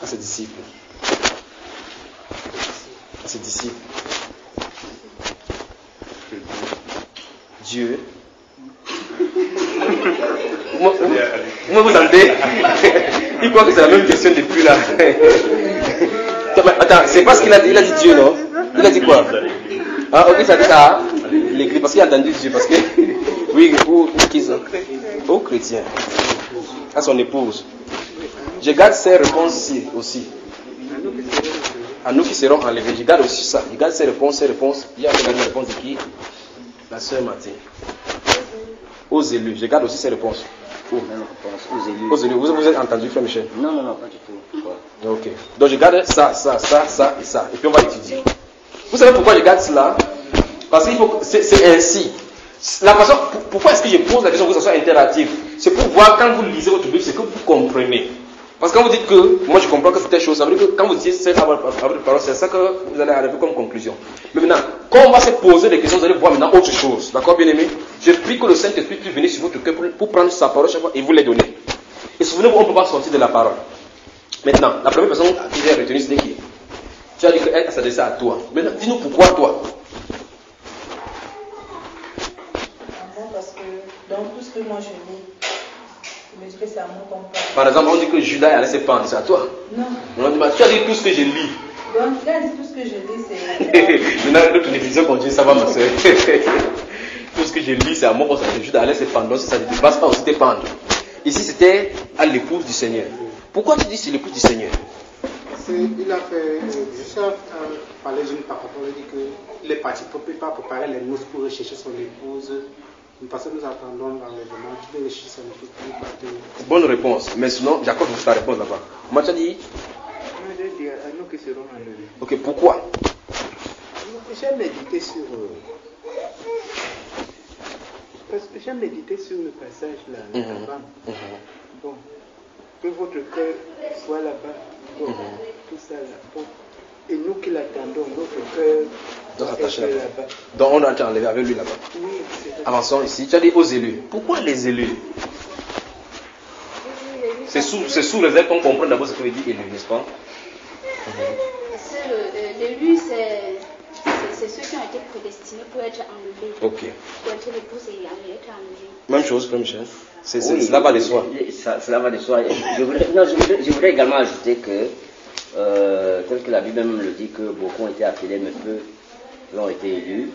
À ses disciples. À ses disciples. Dieu. Vous entendez? Il croit que c'est la même question depuis là. Attends, c'est pas ce qu'il a dit. Il a dit Dieu, non? Il a dit quoi? Ah, ok, ça dit ça. L'église, parce qu'il a entendu Dieu. Parce que, oui, ou qui ça? Aux chrétiens. à son épouse. Je garde ces réponses-ci aussi. À nous qui serons enlevés. Je garde aussi ça. Je garde ces réponses. Il y a une réponse de qui? La sœur Mathilde. Aux élus. Je garde aussi ces réponses. Aux élus. Aux élus. Vous avez entendu, frère Michel? Non, pas du tout. Ouais. Ok. Donc je garde ça et ça. Et puis on va étudier. Vous savez pourquoi je garde cela? Parce qu'il faut. C'est ainsi. La façon. Pourquoi est-ce que je pose la question pour que ça soit interactif? C'est pour voir quand vous lisez votre Bible, c'est que vous comprenez. Parce que quand vous dites que, moi je comprends que c'est telle chose, ça veut dire que quand vous dites c'est à votre parole, c'est ça que vous allez arriver comme conclusion. Mais maintenant, quand on va se poser des questions, vous allez voir maintenant autre chose. D'accord, bien aimé? Je prie que le Saint-Esprit puisse venir sur votre cœur pour prendre sa parole chaque fois et vous les donner. Et souvenez-vous, on ne peut pas sortir de la parole. Maintenant, la première personne qui j'ai retenue, c'était qui? Tu as dit qu'elle s'adressait à toi. Maintenant, dis-nous pourquoi toi? Parce que dans tout ce que moi je lis, je me dis que c'est à moi qu'on parle. Par exemple, on dit que Judas allait se pendre, c'est à toi? Non. On dit, tu as dit tout ce que je lis. Donc, quand je dis tout ce que je lis, c'est. Maintenant, notre définition continue, ça va, ma soeur. Tout ce que je lis, c'est à moi qu'on s'adresse. Judas allait se pendre, donc ça ne passe pas aussi te pendre. Ici, c'était à l'épouse du Seigneur. Pourquoi tu dis c'est l'épouse du Seigneur? Il a fait, je sais, parler d'une parole, il dit qu'il est parti pour préparer les noces pour rechercher son épouse. Parce que nous attendons l'enlèvement, tu veux rechercher son épouse pour partir. Bonne réponse, mais sinon, j'accorde ta réponse là-bas. Moi, tu as dit? Je vais dire à nous qui serons enlevés. Ok, pourquoi? J'ai médité sur. Parce que j'ai médité sur le passage là, là-bas. Bon, que votre cœur soit là-bas. Bon, tout ça là. Bon. Et nous qui l'attendons, notre cœur doit être là-bas. Donc on doit t'enlever avec lui là-bas. Oui, c'est vrai. Avançons ici. Tu as dit aux élus. Pourquoi les élus? C'est sous les ailes qu'on comprend d'abord ce que veut dire élu, n'est-ce pas? L'élu, c'est ceux qui ont été prédestinés pour être enlevés. Ok. Pour être l'épouse et être enlevés. Même chose, frère Michel. Cela va de soi. Cela va de soi. Je voudrais également ajouter que, tel que la Bible même le dit, que beaucoup ont été appelés, mais peu l'ont été élus.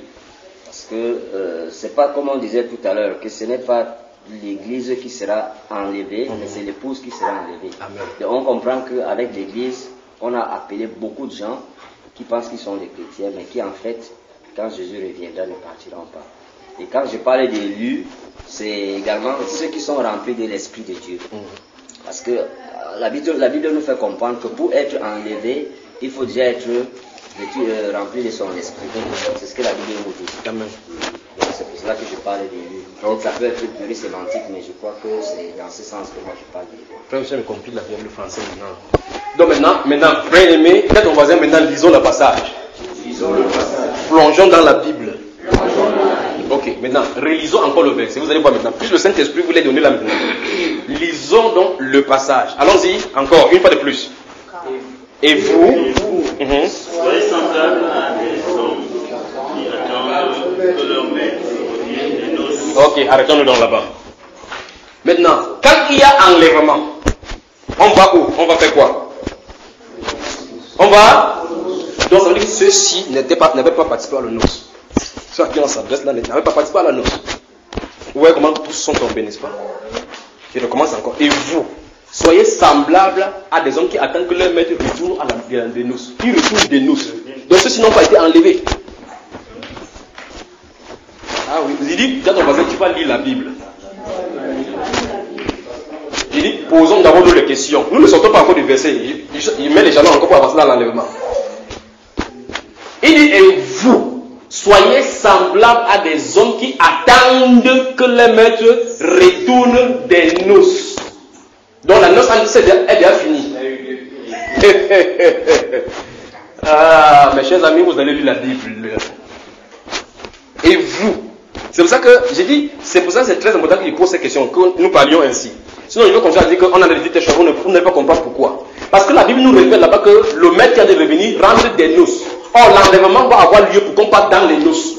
Parce que c'est pas comme on disait tout à l'heure, que ce n'est pas l'église qui sera enlevée, mais c'est l'épouse qui sera enlevée. Amen. Et on comprend qu'avec l'église, on a appelé beaucoup de gens qui pensent qu'ils sont des chrétiens, mais qui en fait, quand Jésus reviendra, ne partiront pas. Et quand je parle d'élus, c'est également ceux qui sont remplis de l'Esprit de Dieu. Parce que la Bible nous fait comprendre que pour être enlevé, il faut déjà être rempli de son esprit. C'est ce que la Bible nous dit. Amen. C'est pour cela que je parle d'élus. Donc ça peut être plurisémantique, mais je crois que c'est dans ce sens que moi je parle d'élus. Frère, je me complique la Bible français maintenant. Donc maintenant, frère aimé, faites ton voisin, maintenant lisons le passage. Lisons le passage. Plongeons dans la Bible. Ok, maintenant, relisons encore le verset. Vous allez voir maintenant. Plus le Saint-Esprit vous l'a donné là maintenant. Lisons donc le passage. Allons-y, encore, une fois de plus. Et vous, soyez semblables à des hommes qui attendent que leur maître revienne des noces. Ok, arrêtons-nous donc là-bas. Maintenant, quand il y a enlèvement, on va où? On va faire quoi? On va? Donc ça veut dire que ceux-ci n'avaient pas participé à la noce. Ceux à qui on s'adresse là n'avaient pas participé à la noce. Vous voyez comment tous sont tombés, n'est-ce pas? Je recommence encore. Et vous, soyez semblables à des hommes qui attendent que leur maître retourne à des noces. Qui retournent des noces. Donc ceux-ci n'ont pas été enlevés. Ah oui, vous dit, dans ton voisin, tu vas lire la Bible. Il dit, posons d'abord les questions. Nous ne sortons pas encore du verset. Il met les jalons encore pour avancer dans l'enlèvement. Il dit, et vous, soyez semblables à des hommes qui attendent que les maîtres retournent des noces. Donc la noce est déjà finie. Ah, mes chers amis, vous allez lire la Bible. Et vous, c'est pour ça que j'ai dit, c'est pour ça que c'est très important qu'il pose ces questions, que nous parlions ainsi. Sinon, il veut continuer à dire qu'on a dit des choses, on ne peut pas comprendre pourquoi. Parce que la Bible nous révèle là-bas que le maître qui a de revenir rendre des noces. Or, l'enlèvement va avoir lieu pour qu'on parte dans les noces.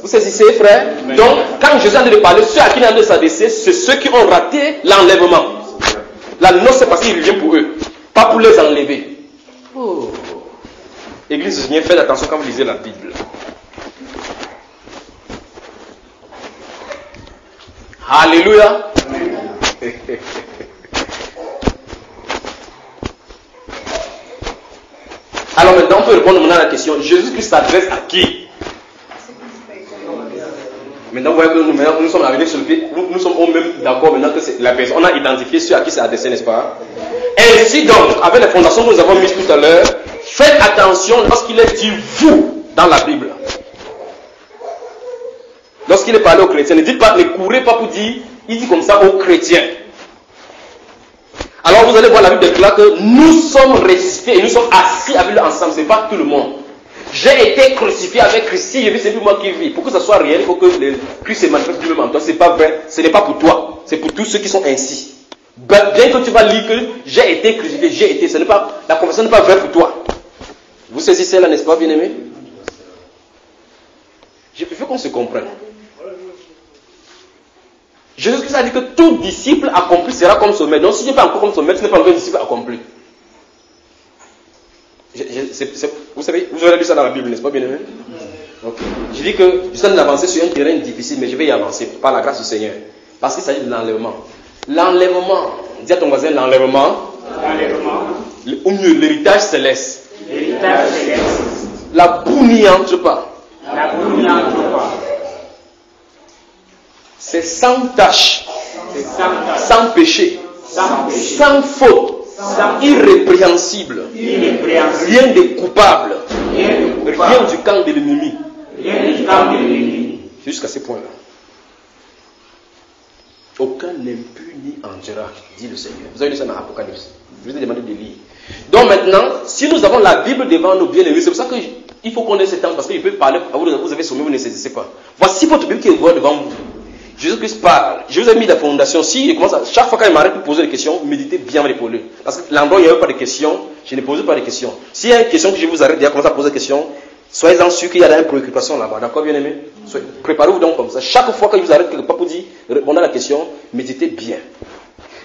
Vous saisissez, frère? Donc, quand Jésus a dit de parler, ceux à qui il a dit de s'adresser, c'est ceux qui ont raté l'enlèvement. La noce, c'est parce qu'il revient pour eux, pas pour les enlever. Oh. Église du Seigneur, faites attention quand vous lisez la Bible. Alléluia. Alors maintenant, on peut répondre maintenant à la question, Jésus-Christ s'adresse à qui? Maintenant, vous voyez que nous sommes arrivés sur le pied, nous sommes même d'accord maintenant que c'est la personne. On a identifié ceux à qui c'est adressé, n'est-ce pas? Ainsi donc, avec les fondations que nous avons mises tout à l'heure, faites attention lorsqu'il est dit vous dans la Bible. Lorsqu'il est parlé aux chrétiens, ne dites pas, ne courez pas pour dire, il dit comme ça aux chrétiens. Alors vous allez voir la Bible déclare que nous sommes ressuscités et nous sommes assis avec lui ensemble, ce n'est pas tout le monde. J'ai été crucifié avec Christ, si je vis, c'est plus moi qui vis. Pour que ça soit réel, il faut que le Christ se manifeste lui-même en toi. Ce n'est pas vrai, ce n'est pas pour toi, c'est pour tous ceux qui sont ainsi. Bien que tu vas lire que j'ai été crucifié, j'ai été, ce n'est pas, la confession n'est pas vraie pour toi. Vous saisissez là, n'est-ce pas, bien-aimé? Je veux qu'on se comprenne. Jésus-Christ a dit que tout disciple accompli sera comme son maître. Donc si tu n'es pas encore comme son maître, tu n'es pas encore un disciple accompli. Vous savez, vous aurez lu ça dans la Bible, n'est-ce pas, bien-aimé? Okay. Je dis que je suis en train d'avancer sur un terrain difficile, mais je vais y avancer par la grâce du Seigneur. Parce qu'il s'agit de l'enlèvement. L'enlèvement, dis à ton voisin l'enlèvement. Ou mieux, l'héritage céleste. L'héritage céleste. La boue n'y entre pas. La boue n'y entre pas. C'est sans tache, sans péché, sans faute, irrépréhensible, rien de coupable, rien du camp de l'ennemi. Jusqu'à ce point-là. Aucun impur n'y entrera, dit le Seigneur. Vous avez lu ça dans l'Apocalypse. Je vous ai demandé de lire. Donc maintenant, si nous avons la Bible devant nos bien-aimés, c'est pour ça qu'il faut qu'on ait ce temps, parce qu'il peut parler, vous avez sommeil, vous ne saisissez pas. Voici votre Bible qui est devant vous. Jésus-Christ parle. Je vous ai mis la fondation. Si il commence à, chaque fois qu'il m'arrête pour poser des questions, méditez bien les poser. Parce que l'endroit où il n'y avait pas de questions, je ne posais pas de questions. S'il y a une question que je vous arrête, déjà commencer à poser des questions, soyez-en sûr qu'il y a une préoccupation là-bas. D'accord, bien aimé? Préparez-vous donc comme ça. Chaque fois qu'il vous arrête quelque part pour dire, répondez à la question, méditez bien.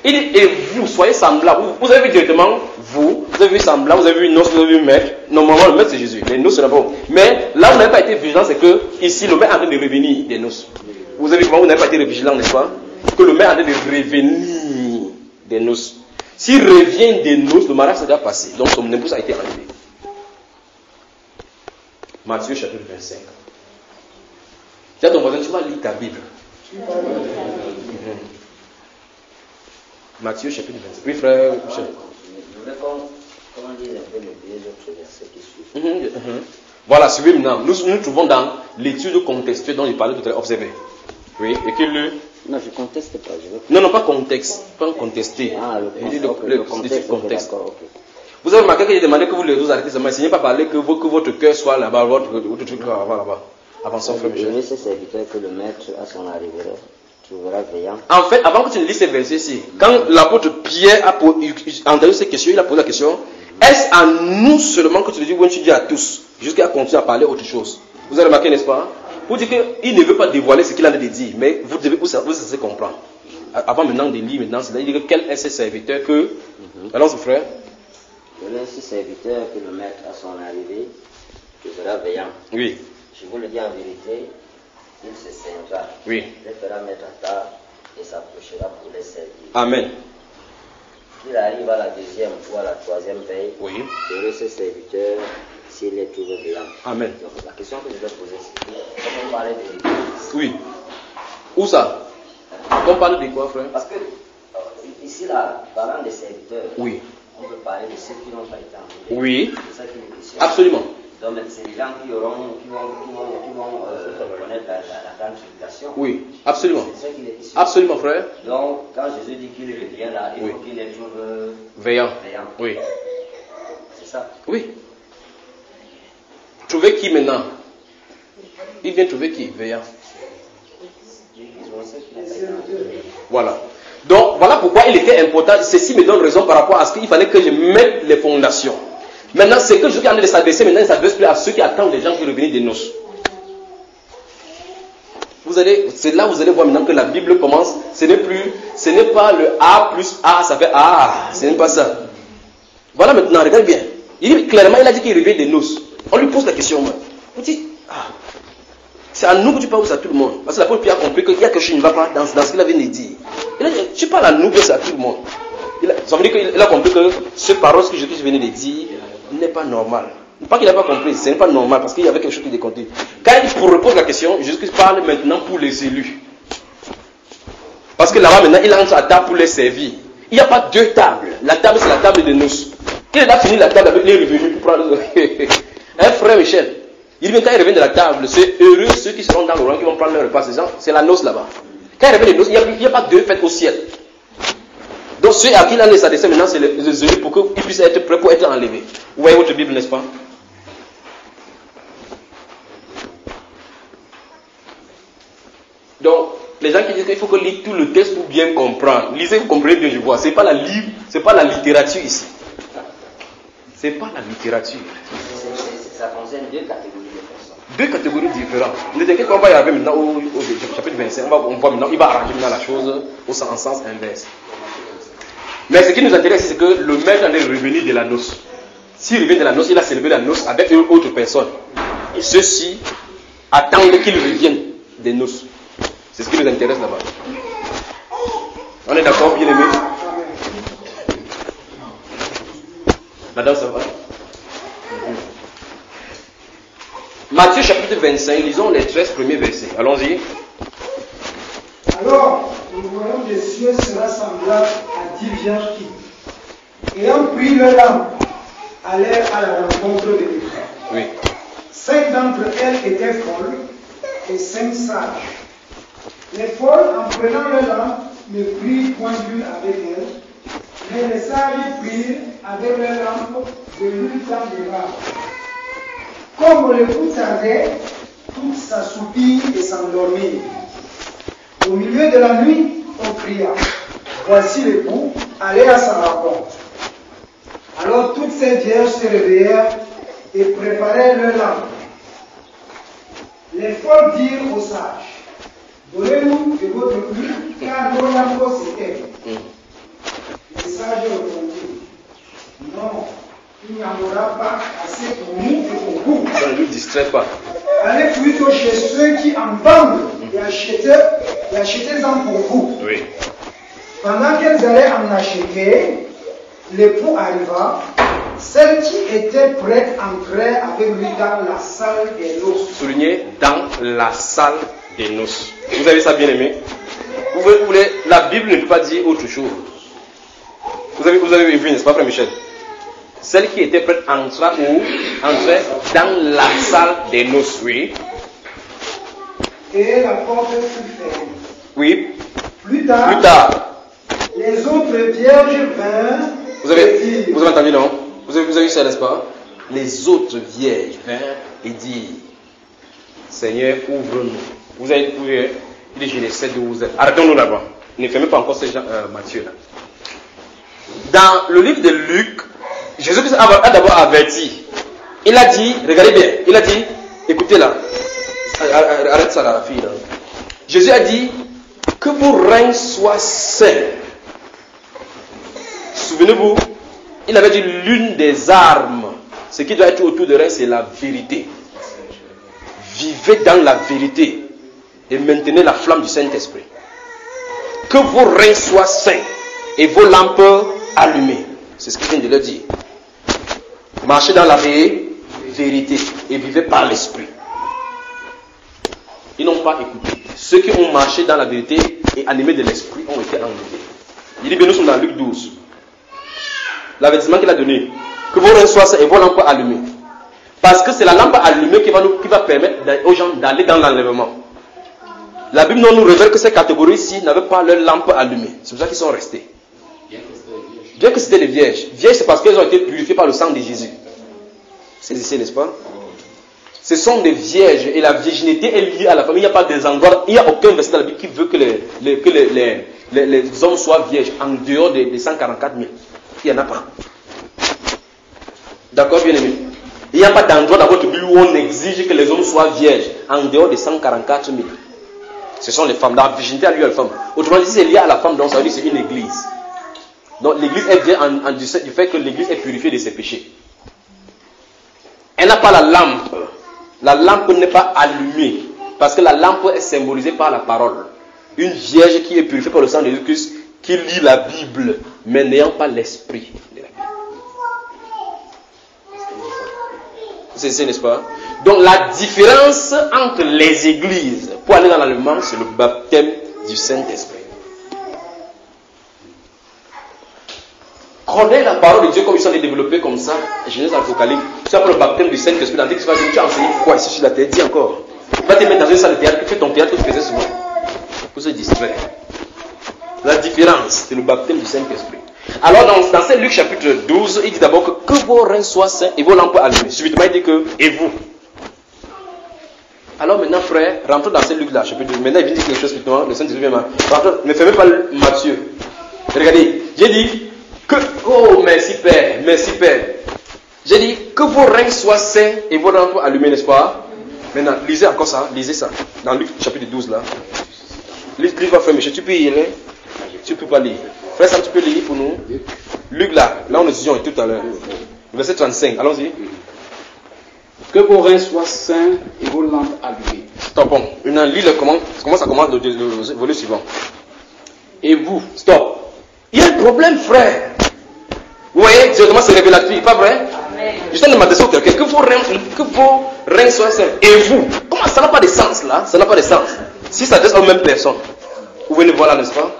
Il dit, et vous, soyez semblables. Vous avez vu directement, vous avez vu semblables, vous avez vu noce, vous avez vu maître. Normalement, le maître c'est Jésus. Les noces c'est d'abord. Mais là où vous n'avez pas été vigilant, c'est que ici, le maître est en train de revenir des noces. Vous avez vu comment vous n'avez pas été vigilant, n'est-ce pas? Que le maître est en train de revenir des noces. S'il revient des noces, le mariage s'est déjà passé. Donc son épouse a été enlevée. Matthieu chapitre 25. Tiens ton voisin, tu vas lire ta Bible. Matthieu chapitre 25. Oui, frère. Je voulais comment dire un peu les autres versets qui suivent. Voilà, suivez maintenant. Nous trouvons dans l'étude contextuelle dont il parlait tout à l'heure. Observez. Oui, et que le. Non, je ne conteste pas. Non, pas contexte. Pas contester. Ah, le contexte. Okay. Vous avez remarqué que j'ai demandé que vous arrêtez seulement. Essayez pas parler que votre cœur soit là-bas, votre truc là-bas. Avançons, frère Michel. C'est serviteur que le maître, à son arrivée, trouvera veillant. En fait, avant que tu ne lises ces versets-ci, quand l'apôtre Pierre a entendu ces questions, il a posé la question, est-ce à nous seulement que tu le dis, ou tu dis à tous, jusqu'à continuer à parler autre chose? Vous avez remarqué, n'est-ce pas? Pour dire qu'il ne veut pas dévoiler ce qu'il a de dire, mais vous devez vous cesser comprendre. Avant maintenant de lire, il dit que quel est ce serviteur que... Allons-y, frère. Quel est ce serviteur que le maître à son arrivée trouvera veillant? Oui. Je vous le dis en vérité, il se saignera. Oui. Il fera mettre à table et s'approchera pour les servir. Amen. Il arrive à la deuxième fois, à la troisième veille. Oui. Quel ce serviteur s'il est trouvé veillant? Amen. Donc, la question que je vais poser, c'est comme on parlait de l'église. Oui. Où ça? On parle de quoi, frère? Parce que ici, là, parlant des serviteurs, oui. On peut parler de ceux qui n'ont pas été enlevés. Oui. C'est ça qui est question. Absolument. Donc, c'est les gens qui vont connaître la grande tribulation. Oui, absolument. C'est ça qui est question. Absolument, frère. Donc, quand Jésus dit qu'il revient là, il faut qu'il les trouve veillant. Oui. C'est ça? Oui. Trouver qui maintenant? Il vient trouver qui? Veillant. Voilà. Donc, voilà pourquoi il était important. Ceci me donne raison par rapport à ce qu'il fallait que je mette les fondations. Maintenant, c'est que je suis en train de s'adresser, maintenant, il ne s'adresse plus à ceux qui attendent les gens qui reviennent des noces. C'est là où vous allez voir maintenant que la Bible commence. Ce n'est pas le A plus A, ça fait A. Ce n'est pas ça. Voilà maintenant, regarde bien. Clairement, il a dit qu'il revient des noces. On lui pose la question. On dit, c'est à nous que tu parles ou c'est à tout le monde? Parce que l'apôtre Pierre a compris qu'il y a quelque chose qui ne va pas dans ce qu'il avait dit. Il a dit, tu parles à nous que c'est à tout le monde. Ça veut dire qu'il a compris que ce parole que Jésus venait de dire n'est pas normal. Pas qu'il n'a pas compris, ce n'est pas normal parce qu'il y avait quelque chose qui décomptait. Quand il repose la question, Jésus-Christ parle maintenant pour les élus. Parce que là-bas maintenant, il entre à table pour les servir. Il n'y a pas deux tables. La table, c'est la table de noces. Il a fini la table avec les revenus pour prendre. Un frère Michel, il dit quand il revient de la table, c'est heureux ceux qui seront dans le rang qui vont prendre leur repas. C'est la noce là-bas. Quand il revient des noces, il n'y a pas deux fêtes au ciel. Donc ceux à qui il a laissé sa destin maintenant, c'est les élus pour qu'ils puissent être prêts pour être enlevés. Vous voyez votre Bible, n'est-ce pas? Donc, les gens qui disent qu'il faut que lire tout le texte pour bien comprendre. Lisez, vous comprenez bien, je vois. Ce n'est pas la livre, c'est pas la littérature ici. Ce n'est pas la littérature. Ça concerne deux catégories de personnes. Deux catégories différentes. Ne t'inquiète pas, on va y arriver maintenant au chapitre 25. On voit maintenant, il va arranger maintenant la chose en sens inverse. Mais ce qui nous intéresse, c'est que le maître allait revenir de la noce. S'il revient de la noce, il a célébré la noce avec une autre personne. Et ceux-ci attendent qu'il revienne des noces. C'est ce qui nous intéresse là-bas. On est d'accord, bien aimé? Madame, ça va? Matthieu chapitre 25, lisons les 13 premiers versets. Allons-y. Alors, le royaume des cieux sera semblable à 10 vierges qui, ayant pris leur lampe, allèrent à la rencontre de l'épreuve. Oui. 5 d'entre elles étaient folles et 5 sages. Les folles, en prenant leur lampe, ne prirent point d'huile avec elles, mais les sages prirent avec leur lampe de l'huile de rame. Comme le coup tardait, toutes s'assoupirent et s'endormirent. Au milieu de la nuit, on cria, voici l'époux, allez à sa rencontre. Alors toutes ces vierges se réveillèrent et préparèrent leur lampe. Les folles dirent aux sages, donnez-nous de votre huile, car nos lampes s'éteignent. Les sages répondirent, non, il n'y en aura pas assez pour nous et pour vous. Ça ne nous distrait pas. Allez plutôt chez ceux qui en vendent et achetez-en pour vous. Oui. Pendant qu'elles allaient en acheter, l'époux arriva. Celles qui étaient prêtes entraient avec lui dans la salle des noces. Soulignez, dans la salle des noces. Vous avez ça bien aimé? La Bible ne peut pas dire autre chose. Vous avez vu, n'est-ce pas, frère Michel? Celles qui étaient prêtes entraient dans la salle des noces, oui. Et la porte fut fermée. Oui. Plus tard, les autres vierges vinrent. Vous avez entendu, non? Vous avez vu ça, n'est-ce pas? Les autres vierges vinrent et dirent, Seigneur, ouvre-nous. Vous avez trouvé, il dit, je les sais d'où vous êtes. Arrêtons-nous là-bas. Ne fermez pas encore ces gens, Matthieu là. Dans le livre de Luc, Jésus a d'abord averti. Il a dit, regardez bien, il a dit, écoutez là, arrête ça là, la fille là. Jésus a dit, que vos règnes soient saints. Souvenez-vous, il avait dit l'une des armes, ce qui doit être autour de règne, c'est la vérité. Vivez dans la vérité et maintenez la flamme du Saint-Esprit. Que vos règnes soient saints et vos lampes allumées. C'est ce qu'il vient de leur dire. Marchez dans la vérité et vivez par l'esprit. Ils n'ont pas écouté. Ceux qui ont marché dans la vérité et animés de l'esprit ont été enlevés. Il dit bien, nous sommes dans Luc 12. L'avertissement qu'il a donné, que vos reins soient saints et vos lampes allumées. Parce que c'est la lampe allumée qui va permettre aux gens d'aller dans l'enlèvement. La Bible nous révèle que ces catégories-ci n'avaient pas leur lampe allumée. C'est pour ça qu'ils sont restés. Bien que c'était des vierges. Vierges, c'est parce qu'elles ont été purifiées par le sang de Jésus. C'est ici, n'est-ce pas? Ce sont des vierges et la virginité est liée à la famille. Il n'y a pas des endroits, il n'y a aucun verset dans la Bible qui veut que les hommes soient vierges en dehors des 144 000. Il n'y en a pas. D'accord, bien aimé? Il n'y a pas d'endroit dans votre Bible où on exige que les hommes soient vierges en dehors des 144 000. Ce sont les femmes. La virginité a lieu à la femme. Autrement dit, si c'est lié à la femme, donc ça veut dire que c'est une église. Donc l'église est bien du fait que l'église est purifiée de ses péchés. Elle n'a pas la lampe. La lampe n'est pas allumée. Parce que la lampe est symbolisée par la parole. Une vierge qui est purifiée par le sang de Jésus-Christ, qui lit la Bible, mais n'ayant pas l'esprit de la Bible. C'est n'est-ce pas? Donc la différence entre les églises, pour aller dans l'enlèvement, c'est le baptême du Saint-Esprit. Connais la parole de Dieu comme ils sont développés comme ça, Genèse, Apocalypse. Tu as le baptême du Saint-Esprit, dans que tu vas dire, tu as enseigné quoi ici sur la terre? Dis encore. Tu vas te mettre dans une salle de théâtre, tu fais ton théâtre que tu faisais souvent. Pour se distraire. La différence, c'est le baptême du Saint-Esprit. Alors dans ce Luc chapitre 12, il dit d'abord que vos reins soient saints et vos lampes allumées. Subitement, il dit que, et vous? Alors maintenant, frère, rentre dans ce Luc là, chapitre 12. Maintenant, il vient dire quelque chose, le Saint-Esprit vient. Ne fermez pas Matthieu. Regardez, j'ai dit que, oh merci Père, merci Père. J'ai dit que vos reins soient saints et vos lampes allumées, n'est-ce pas? Maintenant, lisez encore ça, lisez ça. Dans Luc chapitre 12 là. Livre frère Michel, tu peux y aller? Tu peux pas lire. Frère Sam, tu peux lire pour nous? Luc là on nous disions tout à l'heure. Verset 35, allons-y. Que vos reins soient saints et vos lampes allumées. Stop, bon. Maintenant, lis comment ça commence le volet suivant. Et vous, stop. Il y a un problème, frère. Vous voyez, directement c'est révélateur, pas vrai? Amen. Je t'ai demandé à quelqu'un que vos reins soient saints. Et vous? Comment ça n'a pas de sens là? Ça n'a pas de sens. Si ça s'adresse aux mêmes personnes. Vous venez voir là, n'est-ce pas?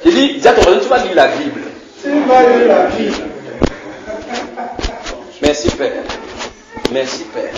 J'ai dit, dis à ton voisin, tu vas lire la Bible. Tu vas lire la Bible. Merci Père. Merci Père.